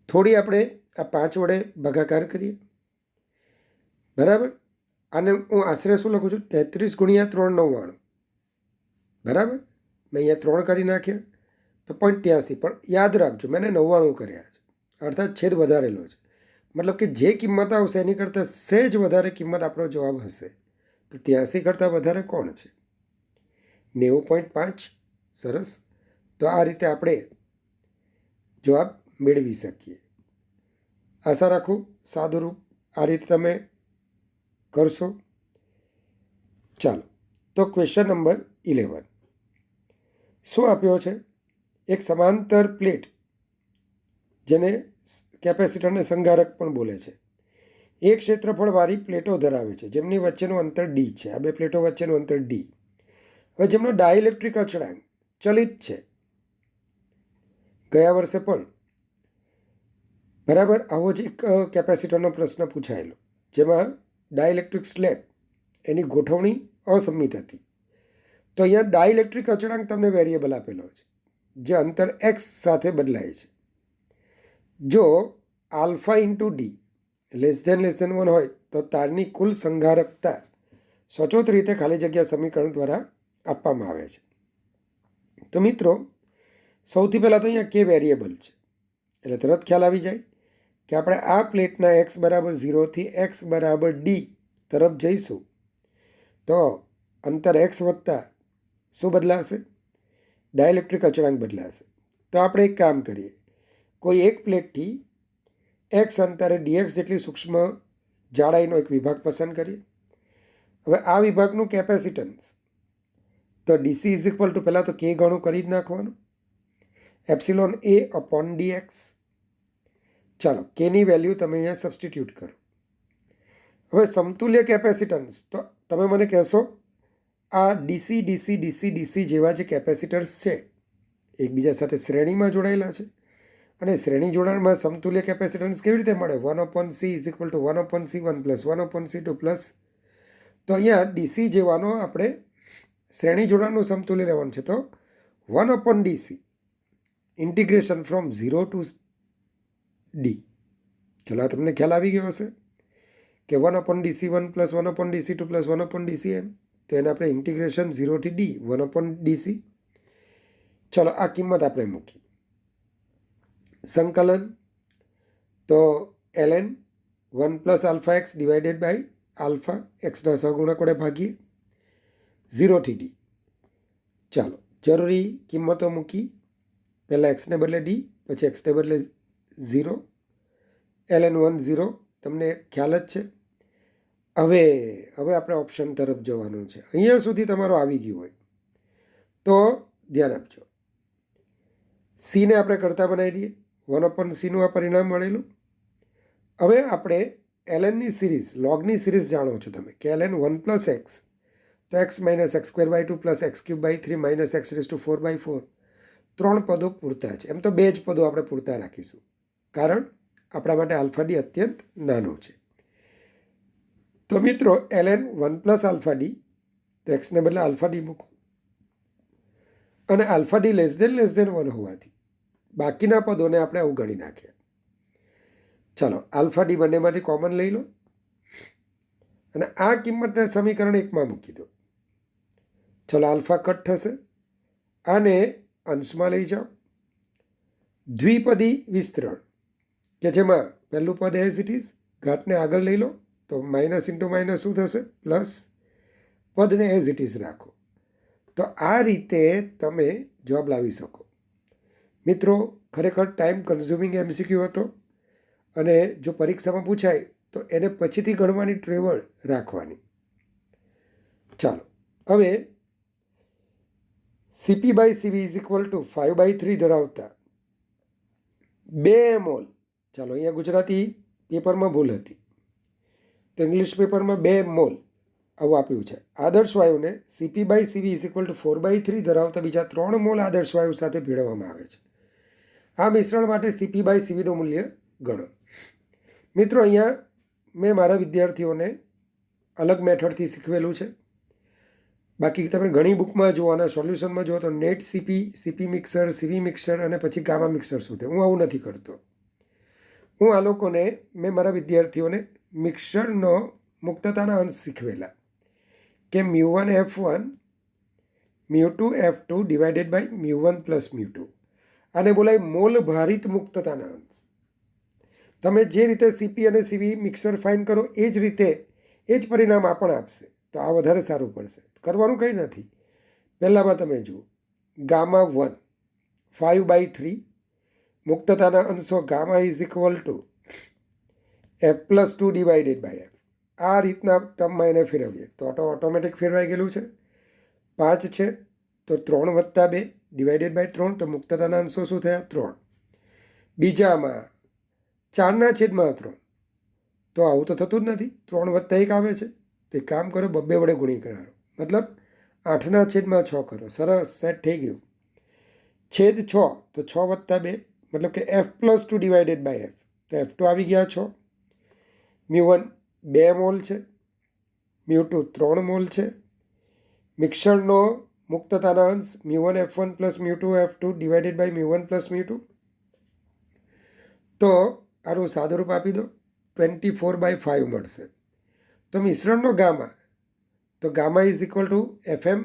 થોડી આપણે આ 5 વડે ભાગાકાર કરીએ. બરાબર. અને હું આશરે શું લખું છું? 33 × 399. બરાબર. મેં અહીંયા 3 કરી નાખ્યા તો 0.83. પણ યાદ રાખજો, મેં 99 કર્યા છે, અર્થાત છેદ વધારેલો છે. મતલબ કે જે કિંમત આવશે એની કરતાં સહેજ વધારે કિંમત આપણો જવાબ હશે. તો 83 કરતાં વધારે કોણ છે? 90.5. સરસ. તો આ રીતે આપણે જવાબ મેળવી શકીએ. આશા રાખું સાદુરૂપ આ રીતે તમે કરશો. ચાલો, તો ક્વેશ્ચન નંબર 11 શું આપ્યો છે? એક સમાંતર પ્લેટ, જેને કેપેસિટરને સંગારક પણ બોલે છે, એક ક્ષેત્રફળવાળી પ્લેટો ધરાવે છે જેમની વચ્ચેનું અંતર ડી છે. આ બે પ્લેટો વચ્ચેનું અંતર ડી. હવે જેમનો ડાઇલેક્ટ્રિક અચળાંક ચલિત છે, ગયા વર્ષે પણ બરાબર આવો જ એક કેપેસિટરનો પ્રશ્ન પૂછાયેલો, જેમાં ડાઇલેક્ટ્રિક સ્લેબ એની ગોઠવણી અસંમિત હતી. તો અહીંયા ડાઇલેક્ટ્રિક અચળાંક તમને વેરિયેબલ આપેલો છે, જે અંતર એક્સ સાથે બદલાય છે. જો alpha into D less than 1 હોય તો તારની કુલ સંગારકતા સચોટ રીતે ખાલી જગ્યા સમીકરણ દ્વારા આપવામાં આવે છે. તો મિત્રો, સૌથી પહેલાં તો અહીંયા કે વેરિયેબલ છે, એટલે તરત ખ્યાલ આવી જાય કે આપણે આ પ્લેટના એક્સ બરાબર 0 એક્સ બરાબર ડી તરફ જઈશું તો અંતર એક્સ વધતા શું બદલાશે? ડાઇલેક્ટ્રિક અચળાંક બદલાશે. તો આપણે એક કામ કરીએ, કોઈ એક પ્લેટથી એક્સ અંતરે ડીએક્સ જેટલી સૂક્ષ્મ જાડાઈનો એક વિભાગ પસંદ કરીએ. હવે આ વિભાગનું કેપેસિટન્સ તો ડીસી ઇઝ ઇક્વલ ટુ પહેલાં તો કે ગણું કરી જ નાખવાનું, એપ્સિલોન એ અપોન ડીએક્સ. ચાલો, કેની વેલ્યુ તમે અહીંયા સબસ્ટિટ્યૂટ કરો. હવે સમતુલ્ય કેપેસિટન્સ, તો તમે મને કહેશો આ ડીસી ડીસી ડીસી ડીસી જેવા જે કેપેસિટર્સ છે એકબીજા સાથે શ્રેણીમાં જોડાયેલા છે, અને શ્રેણી જોડાણમાં સમતુલ્ય કેપેસિટન્સ કેવી રીતે મળે? 1/c is equal two 1/c1 plus 1/c2 plus. તો અહીંયા ડીસી જેવાનો આપણે શ્રેણી જોડાણનું સમતુલ્ય લેવાનું છે, તો 1/dc integration from 0 two D. ચલો, આ તમને ખ્યાલ આવી ગયો હશે કે 1/dc1 plus 1/dc2 plus 1/dcn. તો એને આપણે ઇન્ટિગ્રેશન 0 થી ડી 1/dc. ચલો, આ કિંમત આપણે મૂકી. સંકલન તો ln 1 plus alpha X divided by alpha એક્સના સહગુણક વડે ભાગીએ 0 થી ડી. ચાલો, જરૂરી કિંમતો મૂકી. પહેલાં એક્સને બદલે ડી, પછી એક્સને બદલે 0. ln 1 0 તમને ખ્યાલ જ છે. હવે આપણે ઓપ્શન તરફ જવાનું છે. અહીંયા સુધી તમારો આવી ગયું હોય તો ધ્યાન આપજો. સીને આપણે કરતા બનાવી દઈએ. 1/cનું આ પરિણામ મળેલું. હવે આપણે lnની સિરીઝ, લોગની સિરીઝ જાણો છો તમે કે ln 1 પ્લસ એક્સ, તો x minus x square by 2 plus x cube by 3 minus x raise to 4/4. 3 પદો પૂરતા છે. એમ તો 2 જ પદો આપણે પૂરતા રાખીશું, કારણ આપણા માટે આલ્ફા ડી અત્યંત નાનું છે. તો મિત્રો, ln 1 પ્લસ આલ્ફા ડી, તો એક્સને બદલે આલ્ફા ડી મૂકો, અને આલ્ફા ડી લેસ ધેન 1 હોવાથી બાકીના પદોને આપણે અવગણી નાખ્યા. ચાલો, આલ્ફા ડી બંનેમાંથી કોમન લઈ લો અને આ કિંમતને સમીકરણ 1માં મૂકી દો. ચલો, આલ્ફા કટ થશે, આને અંશમાં લઈ જાઓ. દ્વિપદી વિસ્તરણ કે જેમાં પહેલું પદ એઝ ઇટ ઇઝ, ઘાતને આગળ લઈ લો તો માઇનસ ઇન્ટુ માઇનસ શું થશે? પ્લસ. પદને એઝ ઇટ ઇઝ રાખો. તો આ રીતે તમે જવાબ લાવી શકો. મિત્રો, ખરેખર ટાઈમ કન્ઝ્યુમિંગ MCQ હતો, અને જો પરીક્ષામાં પૂછાય તો એને પછીથી ગણવાની ટ્રેવડ રાખવાની. ચાલો, હવે CP by CV is equal to 5/3 ધરાવતા 2 મોલ. ચાલો, અહીંયા ગુજરાતી પેપરમાં ભૂલ હતી, તો ઇંગ્લિશ પેપરમાં 2 મોલ આવું આપ્યું છે. આદર્શ વાયુને CP by CV is equal to 4/3 ધરાવતા બીજા 3 મોલ આદર્શ વાયુ સાથે ભેળવવામાં આવે છે. આ મિશ્રણ માટે CP બાય CVનું મૂલ્ય ગણો. મિત્રો, અહીંયા મેં મારા વિદ્યાર્થીઓને અલગ મેથડથી શીખવેલું છે. બાકી તમે ઘણી બુકમાં જુઓ અને સોલ્યુશનમાં જુઓ તો net CP mixer, CV mixer અને પછી ગામા મિક્સર સુધી. હું આવું નથી કરતો. હું આ લોકોને, મેં મારા વિદ્યાર્થીઓને મિક્સરનો મુક્તતાના અંશ શીખવેલા કે μ1 F1 μ2 F2 divided by μ1 plus μ2. આને બોલાય મોલ ભારિત મુક્તતાના અંશ. તમે જે રીતે CP અને CV મિક્સર ફાઇન કરો એ જ રીતે એ જ પરિણામ આ પણ આપશે. તો આ વધારે સારું પડશે. કરવાનું કંઈ નથી. પહેલાંમાં તમે જુઓ ગામા 1 5/3 મુક્તતાના અંશો gamma is equal to f+2 divided by f. આ રીતના ટર્મમાં એને ફેરવીએ તો ઓટોમેટિક ફેરવાઈ ગયેલું છે. 5 છે તો 3 + 2 ડિવાઇડેડ બાય 3, તો મુક્તતાના અંશો શું થયા? 3. બીજામાં 4/3, તો આવું તો થતું જ નથી. 3 + 1 આવે છે. તો એક કામ કરો, 2 વડે ગુણી કરાવો, મતલબ 8/6 કરો. સરસ, સેટ થઈ ગયું. છેદ 6, તો 6 + 2 મતલબ કે f+2 ડિવાઇડેડ બાય f. તો f2 આવી ગયા 6. μ1 2 મોલ છે, μ2 3 મોલ છે. મિક્સરનો મુક્તતાના અંશ μ1 f1 + μ2 f2 ડિવાઇડેડ બાય μ1 + μ2. તો આનું સાદુરૂપ આપી દો, 24/5 મળશે. તો મિશ્રણનો ગામા, તો gamma is equal to fm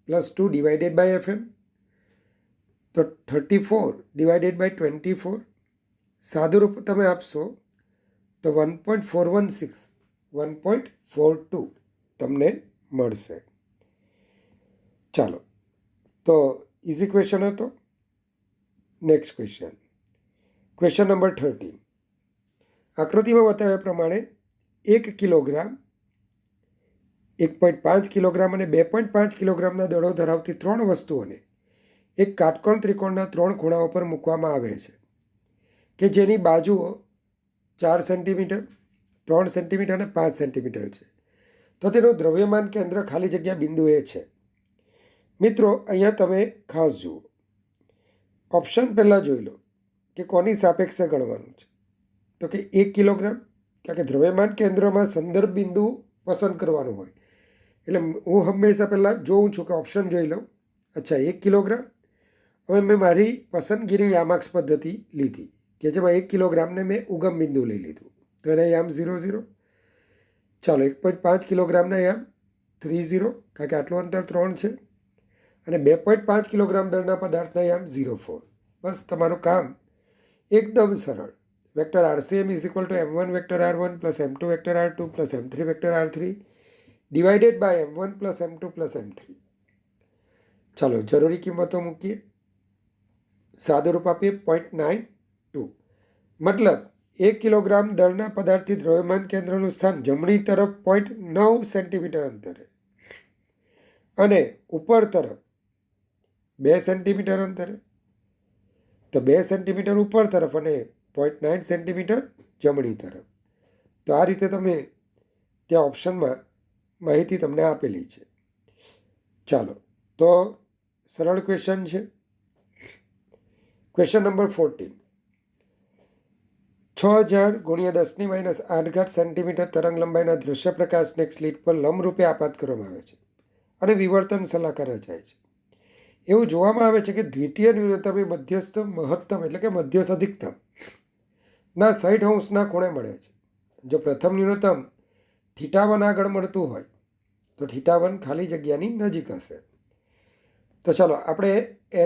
+ 2 divided by fm. તો 34 ડિવાઇડેડ બાય 24. સાદુરૂપ તમે આપશો તો 1.416 1.42 તમને મળશે. ચાલો, તો ઇઝી ક્વેશ્ચન હતો. Next question number 13. આકૃતિમાં બતાવ્યા પ્રમાણે 1 કિલોગ્રામ, 1.5 કિલોગ્રામ અને 2.5 કિલોગ્રામના દળો ધરાવતી 3 વસ્તુઓને એક કાટકોણ ત્રિકોણના 3 ખૂણાઓ પર મૂકવામાં આવે છે કે જેની બાજુઓ 4 સેન્ટીમીટર, 3 સેન્ટીમીટર અને 5 સેન્ટીમીટર છે. તો તેનું દ્રવ્યમાન કેન્દ્ર ખાલી જગ્યા બિંદુ એ છે. મિત્રો, અહીંયા તમે ખાસ જુઓ, ઓપ્શન પહેલાં જોઈ લો કે કોની સાપેક્ષે ગણવાનું છે. તો કે 1 કિલોગ્રામ, કારણ કે દ્રવ્યમાન કેન્દ્રમાં સંદર્ભ બિંદુ પસંદ કરવાનું હોય. એટલે હું હંમેશા પહેલાં જોઉં છું કે ઓપ્શન જોઈ લઉં. અચ્છા, 1 કિલોગ્રામ. હવે મેં મારી પસંદગીની યામાક્ષ પદ્ધતિ લીધી કે જેમાં 1 કિલોગ્રામને મેં ઉગમ બિંદુ લઈ લીધું. તો એના યામ 0 0. ચાલો, 1.5 કિલોગ્રામના યામ 3 0, કારણ કે આટલું અંતર 3 છે. અને 2.5 કિલોગ્રામ દળના પદાર્થના યામ 0 4. બસ તમારું કામ એકદમ સરળ. Vector RCM is equal to m1 vector r1 plus m2 vector r2 plus m3 vector r3 divided by m1 plus m2 plus m3. ચાલો, જરૂરી કિંમતો મૂકીએ. સાદુરૂપ આપીએ 0.92. મતલબ 1 કિલોગ્રામ દળના પદાર્થથી દ્રવ્યમાન કેન્દ્રનું સ્થાન જમણી તરફ 0.9 સેન્ટીમીટર અંતરે અને ઉપર તરફ 2 સેન્ટીમીટર અંતરે. તો 2 સેન્ટીમીટર ઉપર તરફ અને 0.9 સેન્ટીમીટર જમણી તરફ. તો આ રીતે તમે ત્યાં ઓપ્શનમાં માહિતી તમને આપેલી છે. ચાલો, તો સરળ ક્વેશ્ચન છે. Question number 14. 6000 × 10⁻8 સેન્ટીમીટર તરંગ લંબાઈના દૃશ્ય પ્રકાશને એક સ્લિટ પર લંબરૂપે આપાત કરવામાં આવે છે અને વિવર્તન સલાહકાર રચાય છે. એવું જોવામાં આવે છે કે દ્વિતીય ન્યૂનતમ એ મધ્યસ્થ મહત્તમ એટલે કે મધ્યસ્થ અધિકતમ ના 60° ખૂણે મળે છે. જો પ્રથમ ન્યૂનતમ θ1 આગળ મળતું હોય તો θ1 ખાલી જગ્યાની નજીક હશે. તો ચાલો, આપણે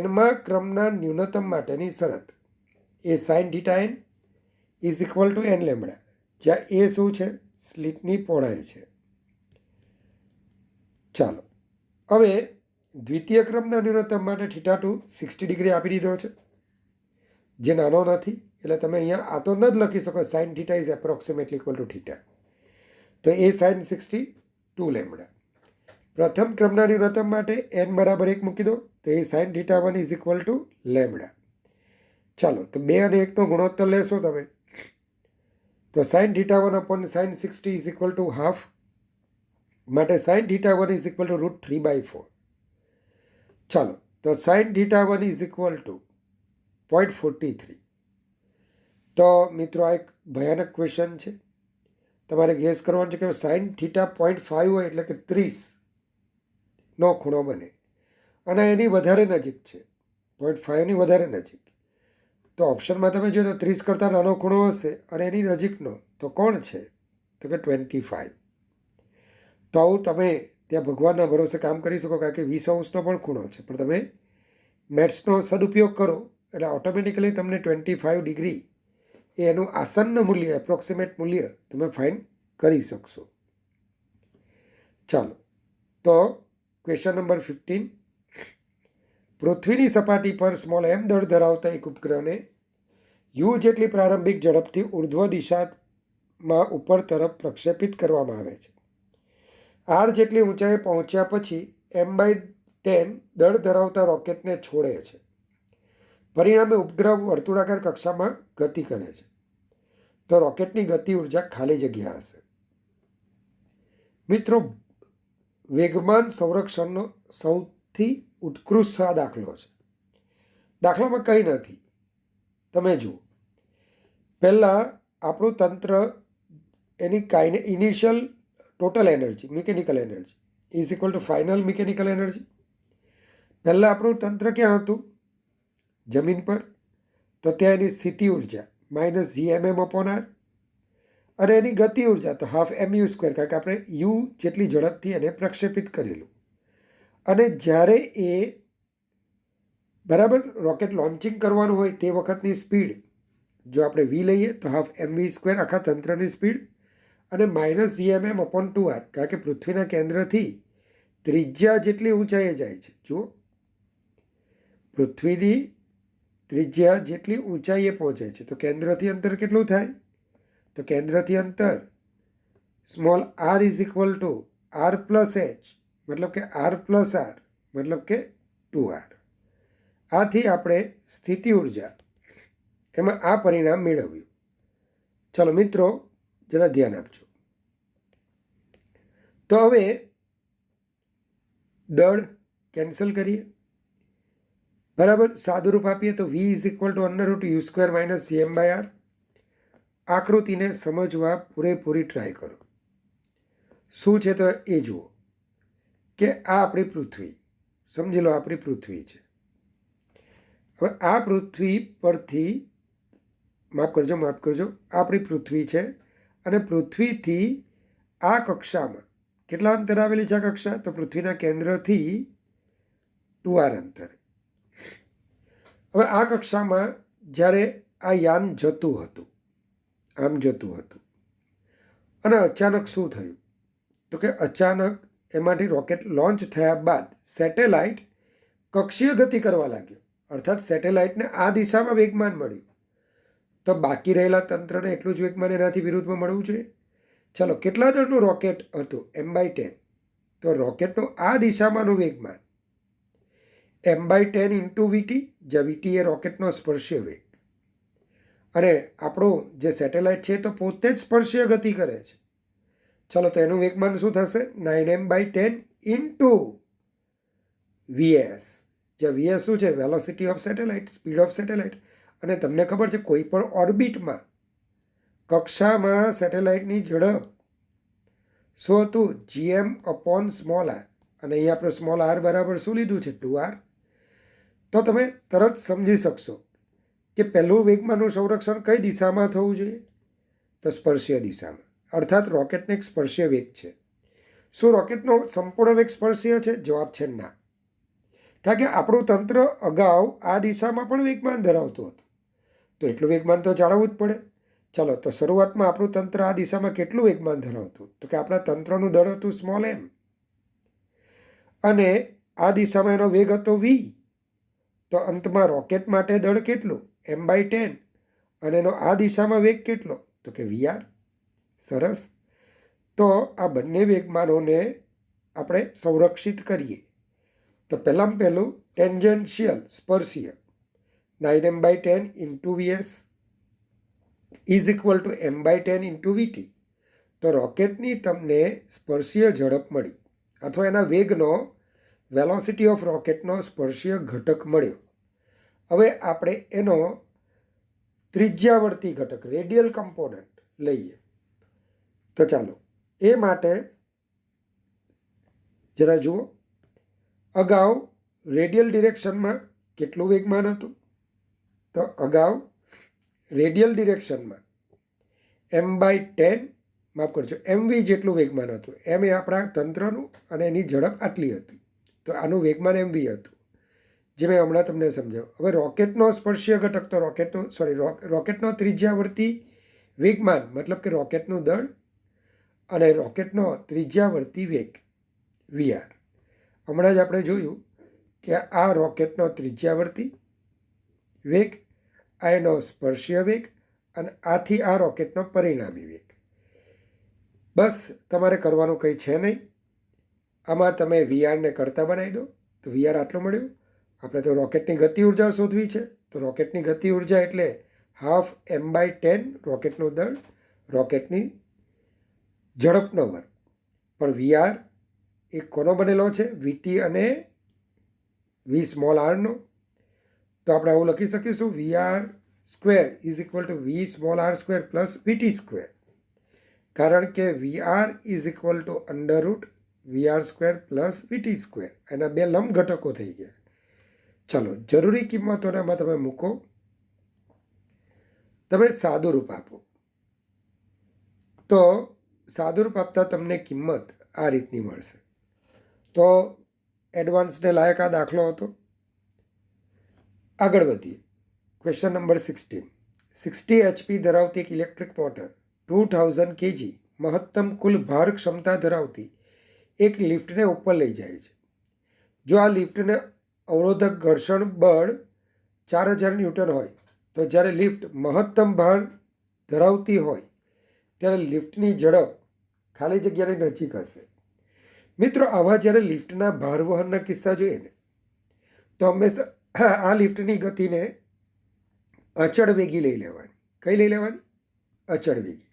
nમા ક્રમના ન્યૂનતમ માટેની શરત એ sin θn is equal two n lambda, જ્યાં એ શું છે? સ્લિટની પહોળાઈ છે. ચાલો, હવે દ્વિતીય ક્રમના ન્યૂનતમ માટે θ2 60° આપી દીધો છે, જે નાનો નથી. એટલે તમે અહીંયા આ તો ન જ લખી શકો sin θ is approximately equal to θ. તો એ sin 60 2 લેમ્બડા. પ્રથમ ક્રમના ન્યૂનતમ માટે n બરાબર 1 મૂકી દો, તો એ sin θ1 is equal to lambda. ચાલો, તો 2 અને 1નો ગુણોત્તર લેશો તમે, તો sin θ1 / sin 60 is equal two half. માટે sin θ1 ઇઝ ઇક્વલ ટુ √3/4. ચાલો, તો sin θ1 ઇઝ ઇક્વલ ટુ 0.43. તો મિત્રો, આ એક ભયાનક ક્વેશ્ચન છે. તમારે ગેસ કરવાનું છે કે sin θ 0.5 હોય એટલે કે 30નો ખૂણો બને અને એની વધારે નજીક છે, 0.5ની વધારે નજીક. તો ઓપ્શનમાં તમે જો તો 30 કરતાં નાનો ખૂણો હશે અને એની નજીકનો તો કોણ છે? તો કે 25. તો આવું તમે ત્યાં ભગવાનના ભરોસે કામ કરી શકો, કારણ કે 20° પણ ખૂણો છે. પણ તમે મેથ્સનો સદુપયોગ કરો એટલે ઓટોમેટિકલી તમને 25° એ એનું આસન્ન મૂલ્ય, એપ્રોક્સિમેટ મૂલ્ય તમે ફાઇન્ડ કરી શકશો. ચાલો તો ક્વેશ્ચન નંબર 15, પૃથ્વીની સપાટી પર સ્મોલ એમ દળ ધરાવતા એક ઉપગ્રહને યુ જેટલી પ્રારંભિક ઝડપથી ઉર્ધ્વ દિશામાં ઉપર તરફ પ્રક્ષેપિત કરવામાં આવે છે. આર જેટલી ઊંચાઈએ પહોંચ્યા પછી M/10 દળ ધરાવતા રોકેટને છોડે છે. પરિણામે ઉપગ્રહ વર્તુળાકાર કક્ષામાં ગતિ કરે છે. તો રોકેટની ગતિ ઉર્જા ખાલી જગ્યા હશે. મિત્રો, વેગમાન સંરક્ષણનો સૌથી ઉત્કૃષ્ટ આ દાખલો છે. દાખલામાં કંઈ નથી, તમે જુઓ. પહેલાં આપણું તંત્ર એની initial total energy, mechanical energy is equal to final mechanical energy. પહેલાં આપણું તંત્ર ક્યાં હતું? જમીન પર. તો ત્યાં એની સ્થિતિ ઉર્જા -gmm/r અને એની ગતિ ઉર્જા તો ½ mu², કારણ કે આપણે યુ જેટલી ઝડપથી એને પ્રક્ષેપિત કરેલું. અને જ્યારે એ બરાબર રોકેટ લોન્ચિંગ કરવાનું હોય તે વખતની સ્પીડ જો આપણે v લઈએ તો ½ mv² આખા તંત્રની સ્પીડ અને -gmm/2r, કારણ કે પૃથ્વીના કેન્દ્રથી ત્રિજ્યા જેટલી ઊંચાઈએ જાય છે. જુઓ, પૃથ્વીની ત્રિજ્યા જેટલી ઊંચાઈએ પહોંચે છે તો કેન્દ્રથી અંતર કેટલું થાય? તો કેન્દ્રથી અંતર small r is equal to r plus h, મતલબ કે r પ્લસ r મતલબ કે 2r. આથી આપણે સ્થિતિ ઉર્જા એમાં આ પરિણામ મેળવ્યું. ચલો મિત્રો, જરા ધ્યાન આપજો. તો હવે દળ કેન્સલ કરીએ. બરાબર, સાદુરૂપ આપીએ તો v is equal two √u² - cm/r. આકૃતિને સમજવા પૂરેપૂરી ટ્રાય કરો. શું છે તો એ જુઓ કે આ આપણી પૃથ્વી, સમજી લો આપણી પૃથ્વી છે. હવે આ પૃથ્વી પરથી માફ કરજો, આપણી પૃથ્વી છે અને પૃથ્વીથી આ કક્ષામાં કેટલા અંતર આવેલી છે? આ કક્ષા તો પૃથ્વીના કેન્દ્રથી 2r અંતરે. હવે આ કક્ષામાં જ્યારે આ યાન જતું હતું, આમ જતું હતું, અને અચાનક શું થયું? તો કે અચાનક એમાંથી રોકેટ લોન્ચ થયા બાદ સેટેલાઇટ કક્ષીય ગતિ કરવા લાગ્યો. અર્થાત સેટેલાઇટને આ દિશામાં વેગમાન મળ્યું. તો બાકી રહેલા તંત્રને એટલું જ વેગમાન એનાથી વિરુદ્ધમાં મળવું જોઈએ. ચલો, કેટલા દળનું રોકેટ હતું? M/10. તો રોકેટનું આ દિશામાંનું વેગમાન M/10 × vt, જ્યાં vt એ રોકેટનો સ્પર્શીય વેગ. અને આપણું જે સેટેલાઇટ છે તો પોતે જ સ્પર્શીય ગતિ કરે છે. ચલો, તો એનું વેગમાન શું થશે? 9m/10 × vs, જ્યાં vs શું છે? Velocity of satellite, speed of satellite. અને તમને ખબર છે કોઈ પણ ઓર્બિટમાં કક્ષામાં સેટેલાઇટની ઝડપ શું હતું? gm/r. અને અહીંયા આપણે સ્મોલ r બરાબર શું લીધું છે? 2r. તો તમે તરત સમજી શકશો કે પહેલું વેગમાનનું સંરક્ષણ કઈ દિશામાં થવું જોઈએ? તો સ્પર્શીય દિશામાં. અર્થાત રોકેટને એક સ્પર્શીય વેગ છે. શું રોકેટનો સંપૂર્ણ વેગ સ્પર્શીય છે? જવાબ છે ના. કારણ કે આપણું તંત્ર અગાઉ આ દિશામાં પણ વેગમાન ધરાવતું હતું, તો એટલું વેગમાન તો જાળવવું જ પડે. ચલો, તો શરૂઆતમાં આપણું તંત્ર આ દિશામાં કેટલું વેગમાન ધરાવતું? તો કે આપણા તંત્રનું દળ હતું સ્મોલ m, અને આ દિશામાં એનો વેગ હતો v. તો અંતમાં રોકેટ માટે દળ કેટલું? M/10. અને એનો આ દિશામાં વેગ કેટલો? તો કે vr. સરસ. તો આ બંને વેગમાનોને આપણે સંરક્ષિત કરીએ. તો પહેલાં પહેલું ટેન્જન્શિયલ, સ્પર્શીય, 9m/10 × vs is equal two m/10 × vt. તો રોકેટની તમને સ્પર્શીય ઝડપ મળી, અથવા એના વેગનો, વેલોસિટી ઓફ રોકેટનો સ્પર્શીય ઘટક મળ્યો. હવે આપણે એનો ત્રિજ્યાવર્તી ઘટક, રેડિયલ કમ્પોનન્ટ લઈએ. તો ચાલો, એ માટે જરા જુઓ. અગાઉ રેડિયલ ડિરેક્શનમાં કેટલું વેગમાન હતું? તો અગાઉ રેડિયલ ડિરેક્શનમાં m/10, માફ કરજો, mv જેટલું વેગમાન હતું. m એ આપણા તંત્રનું અને એની ઝડપ આટલી હતી, તો આનું વેગમાન mv હતું, જે મેં હમણાં તમને સમજાવ્યું. હવે રોકેટનો સ્પર્શીય ઘટક, તો રોકેટનો ત્રિજ્યાવર્તી વેગમાન મતલબ કે રોકેટનું દળ અને રોકેટનો ત્રિજ્યાવર્તી વેગ વીઆર. હમણાં જ આપણે જોયું કે આ રોકેટનો ત્રિજ્યાવર્તી વેગ, આ એનો સ્પર્શીય વેગ અને આથી આ રોકેટનો પરિણામી વેગ. બસ તમારે કરવાનું કંઈ છે નહીં. આમાં તમે વીઆરને કરતા બનાવી દો તો વીઆર આટલું મળ્યું. આપણે તો રોકેટની ગતિ ઉર્જા શોધવી છે, તો રોકેટની ગતિ ઉર્જા એટલે 12 m/10 રોકેટનું દળ, રોકેટની ઝડપનો વર્ગ. પણ વીઆર એ કોનો બનેલો છે? વીટી અને વી સ્મોલ આરનો. તો આપણે આવું લખી શકીશું, VR square is equal to V small R square plus VT square. કારણ કે VR is equal to under root VR square plus VT square. એના બે લંબ ઘટકો થઈ ગયા. ચલો, જરૂરી કિંમતોનામાં તમે મૂકો. તમે સાદુરૂપ આપો તો સાદુરૂપ આપતા તમને કિંમત આ રીતની મળશે. તો એડવાન્સને લાયક આ દાખલો હતો. આગળ વધીએ. Question number 16. 60 HP ધરાવતી એક ઇલેક્ટ્રિક મોટર 2000 kg મહત્તમ કુલ ભાર ક્ષમતા ધરાવતી એક લિફ્ટને ઉપર લઈ જાય છે. જો આ લિફ્ટને અવરોધક ઘર્ષણ બળ 4000 ન્યૂટન હોય તો જ્યારે લિફ્ટ મહત્તમ ભાર ધરાવતી હોય ત્યારે લિફ્ટની ઝડપ ખાલી જગ્યાની નજીક હશે. મિત્રો, આવા જ્યારે લિફ્ટના ભાર વહનના કિસ્સા જોઈએ ને તો હંમેશા આ લિફ્ટની ગતિને અચળ વેગી લઈ લેવાની. કઈ લઈ લેવાની? અચળ વેગી.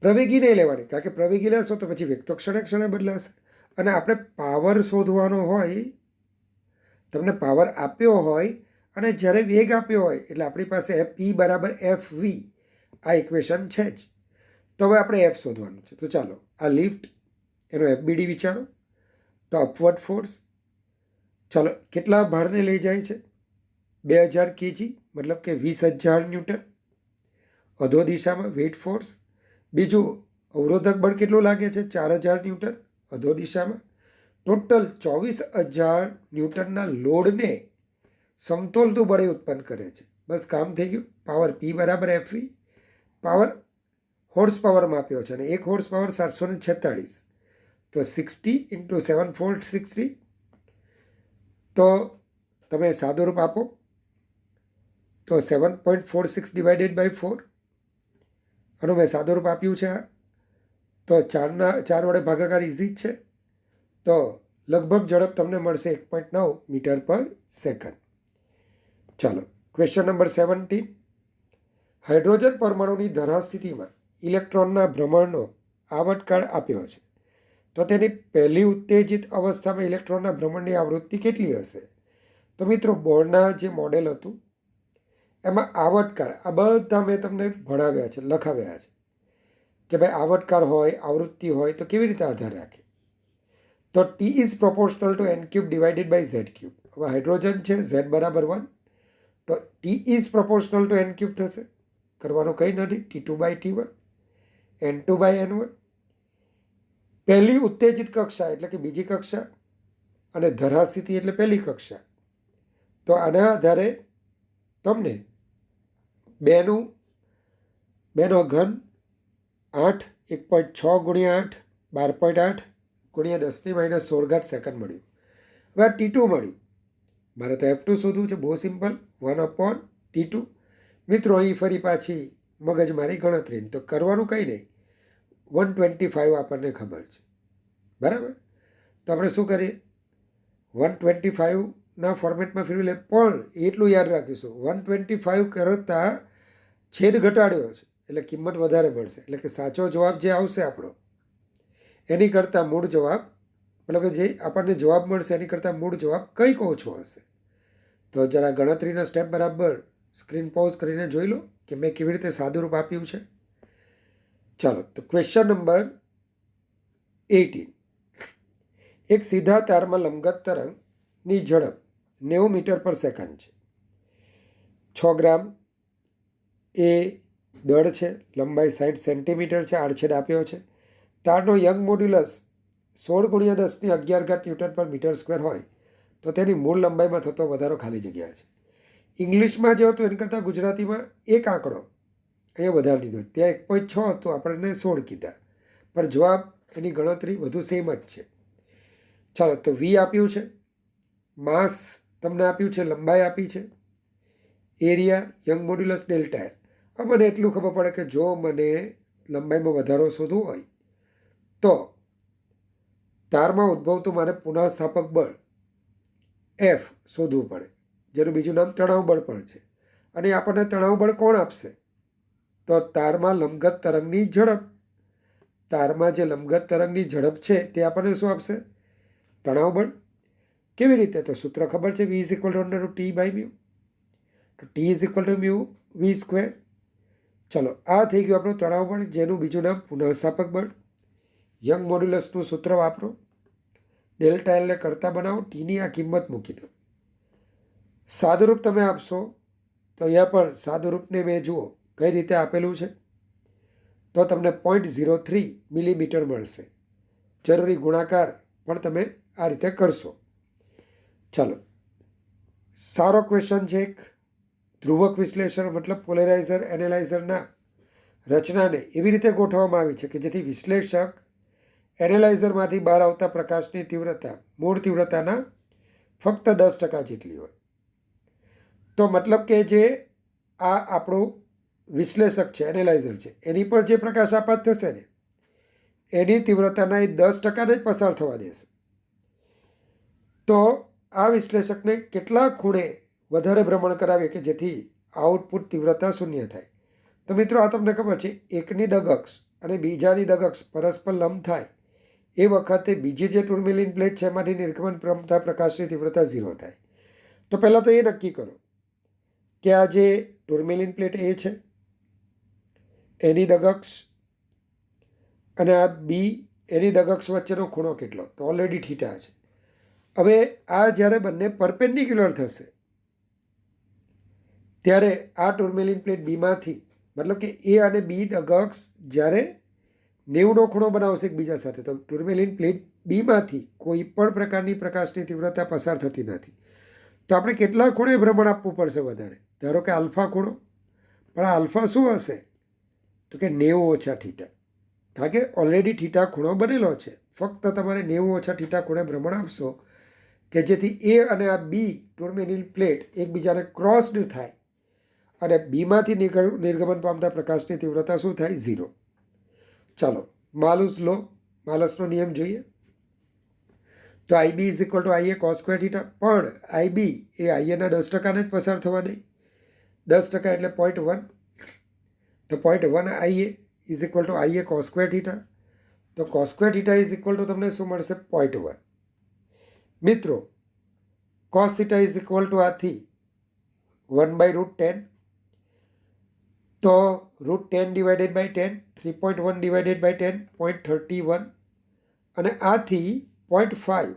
પ્રવેગી નહીં લેવાની, કારણ કે પ્રવેગી લેશો તો પછી વેગ તો ક્ષણે ક્ષણે બદલાશે. અને આપણે પાવર શોધવાનો હોય, તમને પાવર આપ્યો હોય અને જ્યારે વેગ આપ્યો હોય એટલે આપણી પાસે P = FV આ ઇક્વેશન છે જ. તો હવે આપણે F શોધવાનું છે. તો ચાલો, આ લિફ્ટ એનો FBD વિચારો. તો અપવર્ડ ફોર્સ, ચાલો કેટલા ભારને લઈ જાય છે? 2000 kg, મતલબ કે 20000 ન્યૂટન અધો દિશામાં વેઇટ ફોર્સ. બીજું અવરોધક બળ કેટલું લાગે છે? 4000 ન્યૂટન અધો દિશામાં. ટોટલ 24000 ન્યૂટનના લોડને સમતોલતું બળ ઉત્પન્ન કરે છે. બસ કામ થઈ ગયું. Power P = FV. Power horse પાવરમાં આપ્યો છે અને 1 હોર્સ પાવર 746. તો 60 × 7/460. તો તમે સાદુરૂપ આપો તો 7.46 / 4. આનું મેં સાદુરૂપ આપ્યું છે. તો 4 વડે ભાગાકાર ઇઝી જ છે. તો લગભગ ઝડપ તમને મળશે 1.9 મીટર પર સેકન્ડ. ચાલો, ક્વેશ્ચન નંબર 17. હાઇડ્રોજન પરમાણુની ધરા સ્થિતિમાં ઇલેક્ટ્રોનના ભ્રમણનો આવર્તકાળ આપ્યો છે. તો તેની પહેલી ઉત્તેજિત અવસ્થામાં ઇલેક્ટ્રોનના ભ્રમણની આવૃત્તિ કેટલી હશે? તો મિત્રો, બોર્ડના જે મોડેલ હતું એમાં આવર્તકાળ આ બધા મેં તમને ભણાવ્યા છે, લખાવ્યા છે કે ભાઈ આવર્તકાળ હોય, આવૃત્તિ હોય તો કેવી રીતે આધાર રાખે. તો T is proportional two n³ / z³. હવે હાઇડ્રોજન છે, z = 1. તો T is proportional two n³ થશે. કરવાનું કંઈ નથી. T2/T1, n2/n1. પહેલી ઉત્તેજિત કક્ષા એટલે કે બીજી કક્ષા અને ધરાસ્થિતિ એટલે પહેલી કક્ષા. તો આના આધારે તમને 2નો ઘન 8, 1.6 × 8, 12.8 × 10⁻16 સેકન્ડ મળ્યું. હવે આ T2 મળ્યું. મારે તો F2 શોધવું છે. બહુ સિમ્પલ, 1/T2. મિત્રો, અહીં ફરી પાછી મગજમારી ગણતરી. તો કરવાનું કંઈ નહીં. 125 આપણને ખબર છે, બરાબર. તો આપણે શું કરીએ? 125ના ફોર્મેટમાં ફેરવી લે. પણ એટલું યાદ રાખીશું, 125 કરતાં છેદ ઘટાડ્યો છે એટલે કિંમત વધારે મળશે. એટલે કે સાચો જવાબ જે આવશે આપણો એની કરતાં મૂળ જવાબ, મતલબ કે જે આપણને જવાબ મળશે એની કરતાં મૂળ જવાબ કંઈક ઓછો હશે. તો જરા ગણતરીના સ્ટેપ બરાબર સ્ક્રીન પોઝ કરીને જોઈ લો કે મેં કેવી રીતે સાદુરૂપ આપ્યું છે. ચાલો, તો ક્વેશ્ચન નંબર 18. એક સીધા તારમાં લંબગત તરંગની ઝડપ 90 મીટર પર સેકન્ડ છે. 6 ગ્રામ એ દળ છે. લંબાઈ 60 સેન્ટીમીટર છે. આડછેદ આપ્યો છે. તારનો યંગ મોડ્યુલસ 16 × 10⁻11 ન્યૂટન પર મીટર સ્ક્વેર હોય તો તેની મૂળ લંબાઈમાં થતો વધારો ખાલી જગ્યા છે. ઇંગ્લિશમાં જે હતું એની કરતાં ગુજરાતીમાં એક આંકડો અહીંયા વધારી દીધો. ત્યાં 1.6 હતું, આપણને 16 કીધા. પણ જવાબ એની ગણતરી બધું સેમ જ છે. ચાલો, તો વી આપ્યું છે, માસ તમને આપ્યું છે, લંબાઈ આપી છે, area, young modulus, delta L. હવે મને એટલું ખબર પડે કે જો મને લંબાઈમાં વધારો શોધવું હોય તો તારમાં ઉદ્ભવતું મારે પુનઃસ્થાપક બળ એફ શોધવું પડે, જેનું બીજું નામ તણાવ બળ પણ છે. અને આપણને તણાવ બળ કોણ આપશે? તો તારમાં લંબગત તરંગની ઝડપ. તારમાં જે લંબગત તરંગની ઝડપ છે તે આપણને શું આપશે? તણાવ બળ. કેવી રીતે? તો સૂત્ર ખબર છે, V is equal to under root T by mu. તો T is equal to mu V square. ચલો, આ થઈ ગયું આપણું તણાવ બળ, જેનું બીજું નામ પુનઃસ્થાપક બળ. યંગ મોડ્યુલસનું સૂત્ર વાપરો, ડેલ્ટા એલને કરતા બનાવો, ટીની આ કિંમત મૂકી દો. સાદુરૂપ તમે આપશો તો અહીંયા પણ સાદુરૂપને મેં જુઓ કઈ રીતે આપેલું છે, તો તમને 0.03 મિલીમીટર મળશે. જરૂરી ગુણાકાર પણ તમે આ રીતે કરશો. ચાલો, સારો ક્વેશ્ચન છે એક. ધ્રુવક વિશ્લેષણ મતલબ પોલેરાઇઝર એનાલાઇઝરના રચનાને એવી રીતે ગોઠવવામાં આવી છે કે જેથી વિશ્લેષક એનાલાઇઝરમાંથી બહાર આવતા પ્રકાશની તીવ્રતા મૂળ તીવ્રતાના ફક્ત 10% જેટલી હોય. તો મતલબ કે જે આ આપણું વિશ્લેષક છે, એનાલાઇઝર છે, એની પર જે પ્રકાશ આપાત થશે ને એની તીવ્રતાના એ 10%ને જ પસાર થવા દેશે. તો આ વિશ્લેષકને કેટલા ખૂણે વધારે ભ્રમણ કરાવીએ કે જેથી આઉટપુટ તીવ્રતા શૂન્ય થાય. તો મિત્રો, આ તમને ખબર છે, એકની દગક્ષ અને બીજાની દગક્ષ પરસ્પર લંબ થાય એ વખતે બીજી જે ટુર્મેલિન પ્લેટ છે એમાંથી નિર્ગમન પામતા પ્રકાશની તીવ્રતા 0 થાય. તો પહેલાં તો એ નક્કી કરો કે આ જે ટુર્મેલિન પ્લેટ એ છે એની દગક્ષ અને આ બી એની દગક્ષ વચ્ચેનો ખૂણો કેટલો? તો ઓલરેડી થીટા છે. હવે આ જ્યારે બંને પરપેન્ડિક્યુલર થશે ત્યારે આ ટુર્મેલિન પ્લેટ બીમાંથી મતલબ કે એ અને બી દગક્ષ જ્યારે 90નો ખૂણો બનાવશે એકબીજા સાથે, તો ટુર્મેલિન પ્લેટ બીમાંથી કોઈ પણ પ્રકારની પ્રકાશની તીવ્રતા પસાર થતી નથી. તો આપણે કેટલા ખૂણે ભ્રમણ આપવું પડશે વધારે? ધારો કે આલ્ફા ખૂણો. પણ આ આલ્ફા શું હશે? તો કે 90 ઓછા થીટા. કારણ કે ઓલરેડી થીટા ખૂણો બનેલો છે. ફક્ત તમારે 90 ઓછા થીટા ખૂણે ભ્રમણ આપશો કે જેથી એ અને આ બી ટુર્મેલિન પ્લેટ એકબીજાને ક્રોસ્ડ થાય અને બીમાંથી નિર્ગમન પામતા પ્રકાશની તીવ્રતા શું થાય? 0. ચાલો, માલસનો નિયમ જોઈએ. તો આઈબી ઇઝ ઇક્વલ ટુ આઈએ કોસ સ્ક્વેર થીટા. પણ આઈબી એ આઈએના 10%ને જ પસાર થવા દે. 10% એટલે 0.1. તો 0.1 આઈએ ઇઝ ઇક્વલ ટુ આઈએ કોસ સ્ક્વેર થીટા. તો cos square theta is equal two તમને શું મળશે? 0.1. મિત્રો, cos theta is equal two આથી 1/√10. તો √10 ડિવાઇડેડ બાય 10, 3.1 ડિવાઇડેડ બાય 10, 0.31. અને આથી 0.5.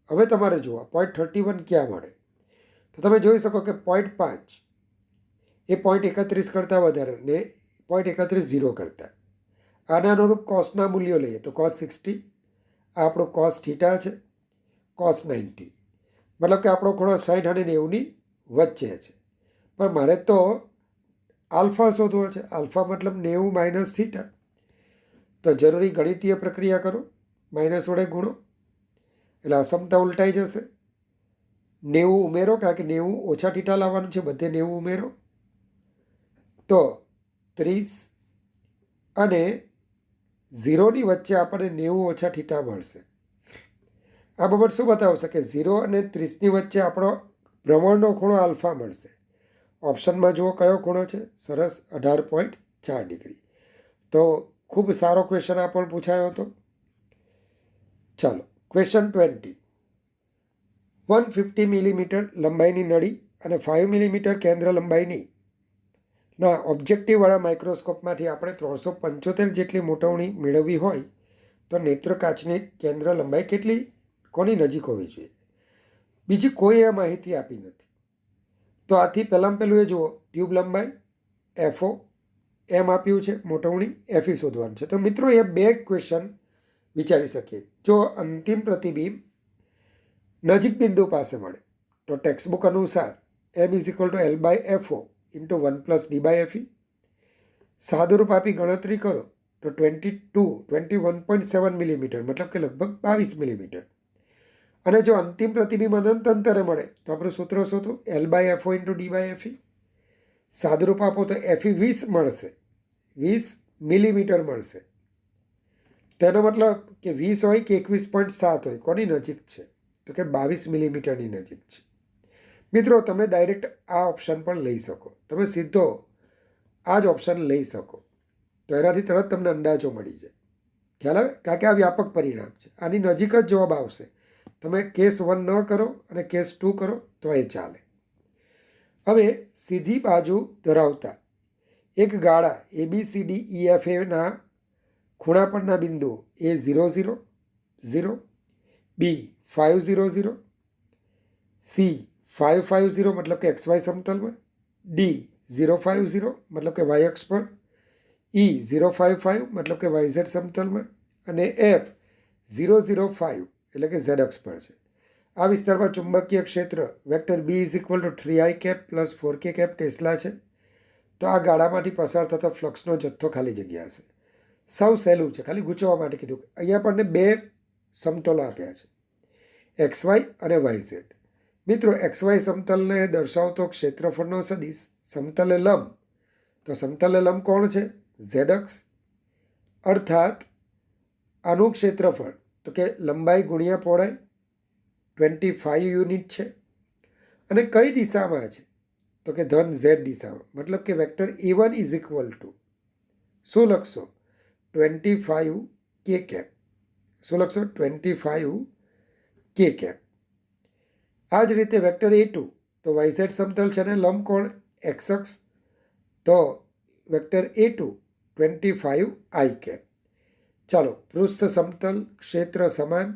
હવે તમારે જુઓ 0.31 ક્યાં મળે? તો તમે જોઈ શકો કે 0.5 એ 0.31 કરતાં વધારે ને 0.31 0 કરતાં. આના અનુરૂપ કોસના મૂલ્યો લઈએ તો cos 60, આ આપણો cos થીટા છે, cos 90. મતલબ કે આપણો ખૂણો 60 અને 90ની વચ્ચે છે. પણ મારે તો આલ્ફા શોધવો છે. આલ્ફા મતલબ 90 માઇનસ થીટા. તો જરૂરી ગણિતીય પ્રક્રિયા કરો, માઇનસ વડે ગુણો એટલે અસમતા ઉલટાઈ જશે. 90 ઉમેરો, કારણ કે 90 ઓછા થીટા લાવવાનું છે, બધે 90 ઉમેરો તો 30 અને 0ની વચ્ચે આપણને 90 ઓછા થીટા મળશે. આ બાબત શું બતાવશે કે 0 અને 30ની વચ્ચે આપણો ભ્રમણનો ખૂણો આલ્ફા મળશે. ઓપ્શનમાં જુઓ કયો ખૂણો છે? સરસ, 18.4 ડિગ્રી. તો ખૂબ સારો ક્વેશ્ચન આ પણ પૂછાયો હતો. ચાલો, ક્વેશ્ચન 20. 150 મિલીમીટર લંબાઈની નળી અને 5 મિલીમીટર કેન્દ્ર લંબાઈની ના ઓબ્જેક્ટિવવાળા માઇક્રોસ્કોપમાંથી આપણે 375 જેટલી મોટવણી મેળવવી હોય તો નેત્ર કાચની કેન્દ્ર લંબાઈ કેટલી કોની નજીક હોવી જોઈએ? બીજી કોઈ આ માહિતી આપી નથી. તો આથી પહેલાં એ જુઓ, ટ્યુબ લંબાઈ એફઓ એમ આપ્યું છે, મોટવણી એફઈ શોધવાનું છે. તો મિત્રો, એ બે ક્વેશ્ચન વિચારી શકીએ. જો અંતિમ પ્રતિબિંબ નજીક બિંદુ પાસે મળે તો ટેક્સ્ટબુક અનુસાર M is equal to L by FO into 1 + D by FE. સાદુરૂપ આપી ગણતરી કરો તો 21.7 મિલીમીટર મતલબ કે લગભગ 22 મિલીમીટર. અને જો અંતિમ પ્રતિબિંબ અનંત અંતરે મળે તો આપણું સૂત્ર શોધો L/FO × D/FE. સાદુરૂપ આપો તો FE 20 મળશે, 20 મિલીમીટર મળશે. તેનો મતલબ કે 20 હોય કે 21.7 હોય, કોની નજીક છે? તો કે 22 મિલીમીટરની નજીક છે. મિત્રો, તમે ડાયરેક્ટ આ ઓપ્શન પણ લઈ શકો, તમે સીધો આ જ ઓપ્શન લઈ શકો, તો એનાથી તરત તમને અંદાજો મળી જાય. ખ્યાલ આવે? કારણ કે આ વ્યાપક પરિણામ છે, આની નજીક જ જવાબ આવશે. તમે કેસ 1 ન કરો અને કેસ 2 કરો તો એ ચાલે. હવે સીધી બાજુ ધરાવતા એક ગાળા ABCDEFAના ખૂણા પરના બિંદુઓ A 0 0 0, B 5 0 0, C 5 5 0 મતલબ કે XY સમતલમાં, D 0 5 0 મતલબ કે Y અક્ષ પર, E 0 5 5 મતલબ કે YZ સમતલમાં અને F 0 0 5 એટલે કે Z અક્ષ પર છે. આ વિસ્તારમાં ચુંબકીય ક્ષેત્ર vector B = 3i + 4k tesla છે. તો આ ગાળામાંથી પસાર થતા ફ્લક્સનો જથ્થો ખાલી જગ્યા હશે. સૌ સહેલું છે, ખાલી ગૂંચવવા માટે કીધું. અહીંયા આપણને બે સમતલો આપ્યા છે, XY અને YZ. મિત્રો, XY સમતલને દર્શાવતો ક્ષેત્રફળનો સદિશ સમતલે લંબ, તો સમતલે લંબ કોણ છે? Z અક્ષ. અર્થાત આનું ક્ષેત્રફળ તો કે લંબાઈ ગુણ્યા પહોળાઈ 25 યુનિટ છે. અને કઈ દિશામાં છે? તો કે ધન Z દિશામાં. મતલબ કે વેક્ટર A1 = શું લખશો? 25k. શું લખશો? 25k. આ જ રીતે વેક્ટર A2, તો YZ સમતલ છે ને લંબ કોણ? X અક્ષ. તો વેક્ટર A2 25i. ચાલો, પૃષ્ઠ સમતલ, ક્ષેત્ર સમાન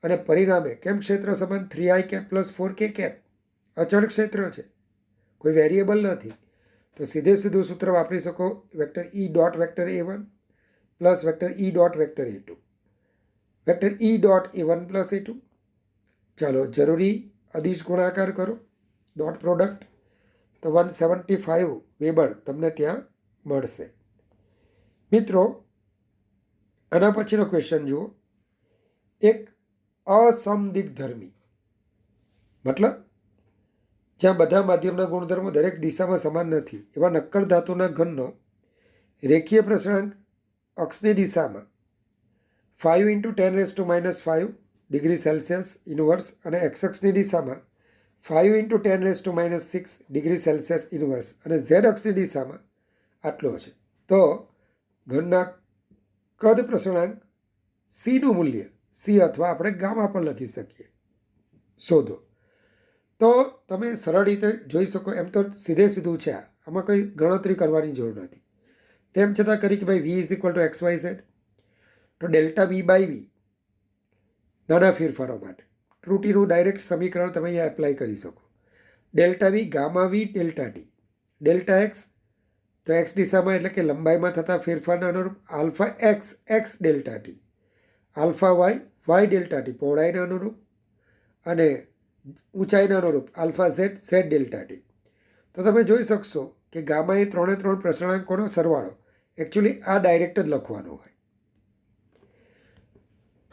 અને પરિણામે કેમ ક્ષેત્ર સમાન? 3i + 4k. અચળ ક્ષેત્ર છે, કોઈ વેરિયેબલ નથી. તો સીધું સૂત્ર વાપરી શકો, vector E. A1 plus vector E. A2, vector E. A1 + A2. ચાલો, જરૂરી અદિશ ગુણાકાર કરો, ડોટ પ્રોડક્ટ, તો 175 વેબર તમને ત્યાં મળશે. મિત્રો, આના પછીનો ક્વેશ્ચન જુઓ. એક અસમદિગ્ધર્મી મતલબ જ્યાં બધા માધ્યમના ગુણધર્મો દરેક દિશામાં સમાન નથી એવા નક્કર ધાતુના ઘનનો રેખીય પ્રસરણાંક અક્ષની દિશામાં 5 × 10⁻⁵ ડિગ્રી સેલ્સિયસ ઇન્વર્સ અને એક્સ અક્ષની દિશામાં 5 × 10⁻⁶ ડિગ્રી સેલ્સિયસ ઇન્વર્સ અને ઝેડ અક્ષની દિશામાં આટલો છે. તો ઘનના કદ પ્રસરણાંક સીનું મૂલ્ય સી અથવા આપણે ગામા પણ લખી શકીએ, શોધો. તો તમે સરળ રીતે જોઈ શકો, એમ તો સીધું છે, આમાં કંઈ ગણતરી કરવાની જરૂર નથી. તેમ છતાં કરી કે ભાઈ V = XYZ, તો ∆V/V નાના ફેરફારો માટે ત્રુટિનું ડાયરેક્ટ સમીકરણ તમે અહીંયા એપ્લાય કરી શકો. ∆V Γ/V ∆T, ∆x તો એક્સ દિશામાં એટલે કે લંબાઈમાં થતા ફેરફારના અનુરૂપ αx x∆T, αy y∆T પહોળાઈના અનુરૂપ અને ઊંચાઈના અનુરૂપ αz z∆T. તો તમે જોઈ શકશો કે ગામા એ 3 પ્રસરણાંકોનો સરવાળો એકચ્યુઅલી આ ડાયરેક્ટ જ લખવાનો હોય.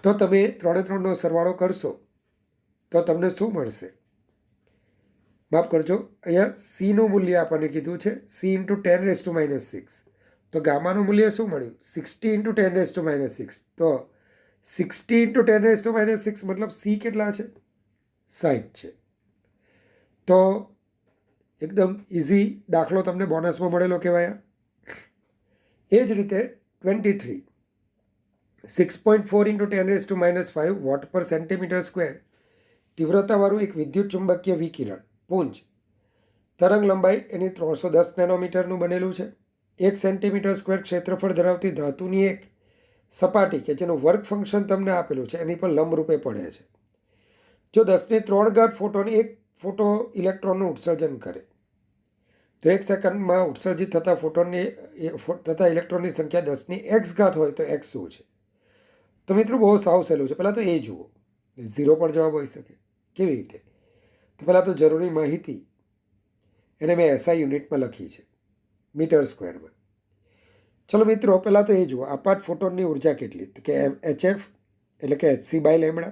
તો તમે 3 સરવાળો કરશો તો તમને શું મળશે? માફ કરજો, અહીંયા સીનું મૂલ્ય આપણને કીધું છે C × 10⁻⁶. તો ગામાનું મૂલ્ય શું મળ્યું? 60 × 10⁻⁶. તો 60 × 10⁻⁶ મતલબ C કેટલા છે? 60 છે. તો એકદમ ઇઝી દાખલો તમને બોનસમાં મળેલો કહેવાય. એ જ રીતે 23 6.4 × 10⁻⁵ વોટ/સેન્ટીમીટર². તીવ્રતાવાળું એક વિદ્યુત ચુંબકીય વિકિરણ પુંજ, તરંગ લંબાઈ એની 310 નેનોમીટરનું બનેલું છે. 1 સેન્ટીમીટર² ક્ષેત્રફળ ધરાવતી ધાતુની એક સપાટી કે જેનું વર્ક ફંક્શન તમને આપેલું છે એની પર લંબરૂપે પડે છે. જો 10⁻³ ફોટોન એક ફોટો ઇલેક્ટ્રોનનું ઉત્સર્જન કરે તો 1 સેકન્ડમાં ઉત્સર્જિત થતા તથા ઇલેક્ટ્રોનની સંખ્યા 10⁻⁴ હોય તો x શું છે? તો મિત્રો, બહુ સાવ સહેલું છે. પહેલાં તો એ જુઓ, 0 પણ જવાબ હોઈ શકે. કેવી રીતે? તો પહેલાં તો જરૂરી માહિતી એને મેં SI યુનિટમાં લખી છે, મીટર²માં. ચલો મિત્રો, પહેલાં તો એ જુઓ, આપાત ફોટોનની ઉર્જા કેટલી? તો કે HF એટલે કે hc/λ.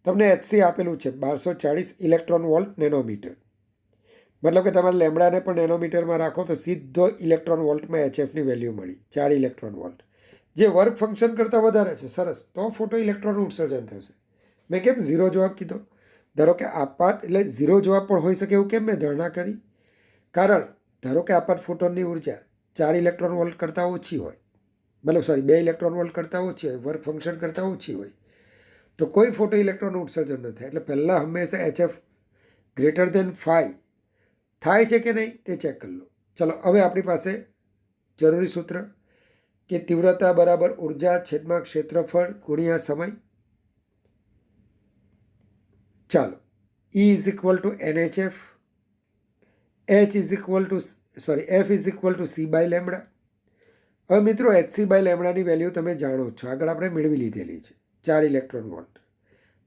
તમને HC આપેલું છે 1240 ઇલેક્ટ્રોન વોલ્ટ નેનોમીટર, મતલબ કે તમારે લેમડાને પણ નેનોમીટરમાં રાખો તો સીધો ઇલેક્ટ્રોન વોલ્ટમાં HFની વેલ્યુ મળી 4 ઇલેક્ટ્રોન વોલ્ટ, જે વર્ક ફંક્શન કરતાં વધારે છે. સરસ, તો ફોટો ઇલેક્ટ્રોનનું ઉત્સર્જન થશે. મેં કેમ 0 જવાબ કીધો? ધારો કે આપાત એટલે 0 જવાબ પણ હોઈ શકે એવું કેમ મેં ધારણા કરી? કારણ ધારો કે આપાત ફોટોનની ઉર્જા 4 ઇલેક્ટ્રોન વોલ્ટ કરતાં ઓછી હોય, મતલબ 2 ઇલેક્ટ્રોન વોલ્ટ કરતાં ઓછી હોય, વર્ક ફંક્શન કરતાં ઓછી હોય, તો કોઈ ફોટો ઇલેક્ટ્રોનનું ઉત્સર્જન ન થાય. એટલે પહેલાં હંમેશા HF ગ્રેટર દેન 5 થાય છે કે નહીં તે ચેક કરી લો. ચલો, હવે આપણી પાસે જરૂરી સૂત્ર કે તીવ્રતા બરાબર ઉર્જા છેદમાં ક્ષેત્રફળ ગુણ્યા સમય. ચાલો, E is equal to NHF, F is equal to C by lambda. હવે મિત્રો HC બાય લેમડાની વેલ્યુ તમે જાણો છો, આગળ આપણે મેળવી લીધેલી છે 4 ઇલેક્ટ્રોન વોલ્ટ.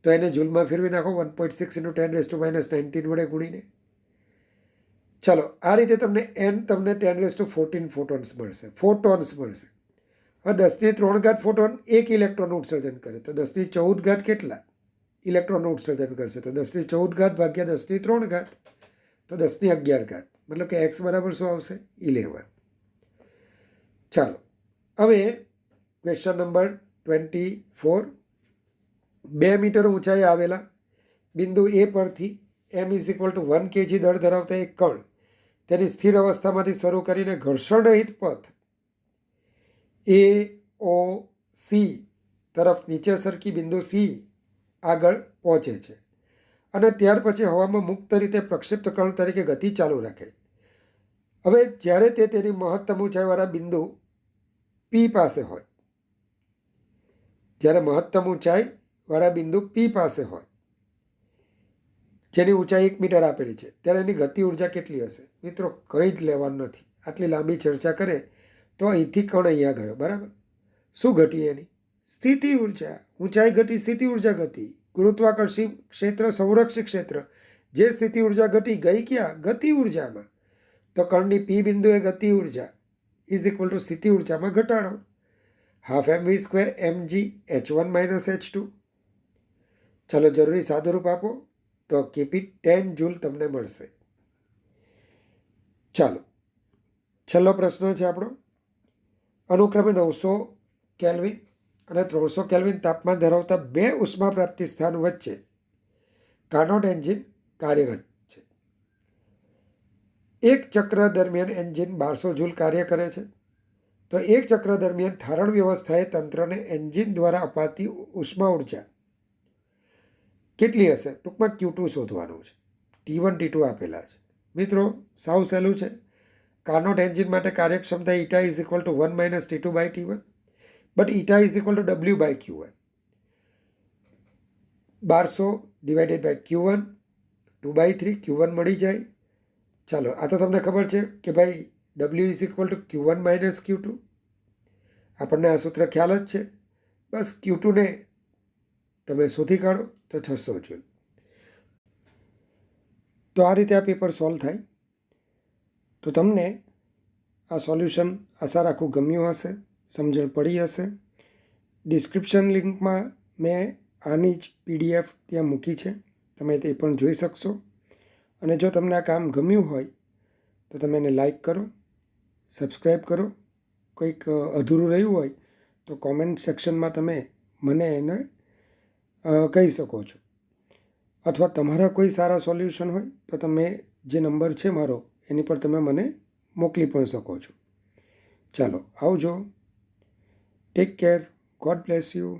તો એને જૂલમાં ફેરવી નાખો 1.6 × 10⁻⁻19 વડે ગુણીને. ચલો, આ રીતે તમને તમને 10⁻14 ફોટોન્સ મળશે. હવે 10⁻³ ફોટોન 1 ઇલેક્ટ્રોનનું ઉત્સર્જન કરે તો 10⁻14 કેટલા ઇલેક્ટ્રોનનું ઉત્સર્જન કરશે? તો 10⁻14 ભાગ્યા 10⁻³ તો 10⁻11, મતલબ કે x બરાબર શું આવશે? 11. ચાલો, હવે ક્વેશ્ચન નંબર 24. 2 મીટર ઊંચાઈ આવેલા બિંદુ A પરથી m is equal to 1 kg દળ ધરાવતા એક કણ તેની સ્થિર અવસ્થામાંથી શરૂ કરીને ઘર્ષણરહિત પથ AOC તરફ નીચે સરકી બિંદુ C આગળ પહોંચે છે અને ત્યાર પછી હવામાં મુક્ત રીતે પ્રક્ષિપ્ત કણ તરીકે ગતિ ચાલુ રાખે. હવે જ્યારે તે તેની મહત્તમ ઊંચાઈવાળા બિંદુ P પાસે હોય, જ્યારે મહત્તમ ઊંચાઈવાળા બિંદુ P પાસે હોય, જેની ઊંચાઈ 1 મીટર આપેલી છે, ત્યારે એની ગતિ ઉર્જા કેટલી હશે? મિત્રો કંઈ જ લેવાનું નથી. આટલી લાંબી ચર્ચા કરે તો અહીંથી કણ અહીંયા ગયો, બરાબર. શું ઘટી? એની સ્થિતિ ઉર્જા. ઊંચાઈ ઘટી, સ્થિતિ ઉર્જા ઘટી. ગુરુત્વાકર્ષી ક્ષેત્ર, સંરક્ષિત ક્ષેત્ર, જે સ્થિતિ ઉર્જા ઘટી ગઈ ક્યાં? ગતિ ઉર્જામાં. તો કણની P બિંદુએ ગતિ ઉર્જા ઇઝ ઇક્વલ ટુ સ્થિતિ ઉર્જામાં ઘટાડો, 12mv² mg h1 - h2. ચાલો, જરૂરી સાદુરૂપ આપો તો કેપી 10 જૂલ તમને મળશે. ચાલો, છેલ્લો પ્રશ્ન છે આપણો. અનુક્રમે 900 કેલ્વિન અને 300 કેલ્વિન તાપમાન ધરાવતા 2 ઉષ્મા પ્રાપ્તિ સ્થાન વચ્ચે કાર્નોટ એન્જિન કાર્યરત છે. એક ચક્ર દરમિયાન એન્જિન 1200 જૂલ કાર્ય કરે છે. તો એક ચક્ર દરમિયાન ધારણ વ્યવસ્થાએ તંત્રને એન્જિન દ્વારા અપાતી ઉષ્મા ઉર્જા કેટલી હશે? ટૂંકમાં Q2 શોધવાનું છે. T1 T2 આપેલા છે. મિત્રો સાવ સહેલું છે. કાર્નોટ એન્જિન માટે કાર્યક્ષમતા eta is equal to 1 - T2/T1, but eta is equal to W/Q1. 1200 / Q1 2/3 Q1 મળી જાય. ચાલો, આ તો તમને ખબર છે કે ભાઈ W is equal two Q1 - Q2. આપણને આ સૂત્ર ખ્યાલ જ છે. બસ Q2 ને તમે શોધી કાઢો તો 600 જૂલ. તો આ રીતે આ પેપર સોલ્વ થાય. તો તમને આ સોલ્યુશન આશા રાખું ગમ્યું હશે, સમજણ પડી હશે. ડિસ્ક્રિપ્શન લિંકમાં મેં આની જ PDF ત્યાં મૂકી છે, તમે તે પણ જોઈ શકશો. અને જો તમને આ કામ ગમ્યું હોય તો તમે એને લાઈક કરો, સબસ્ક્રાઈબ કરો. કંઈક અધૂરું રહ્યું હોય તો કોમેન્ટ સેક્શનમાં તમે મને એને કહી શકો છો. અથવા તમારા કોઈ સારા સોલ્યુશન હોય તો તમે જે નંબર છે મારો એની પર તમે મને મોકલી પણ શકો છો. ચાલો, આવજો. Take care. God bless you.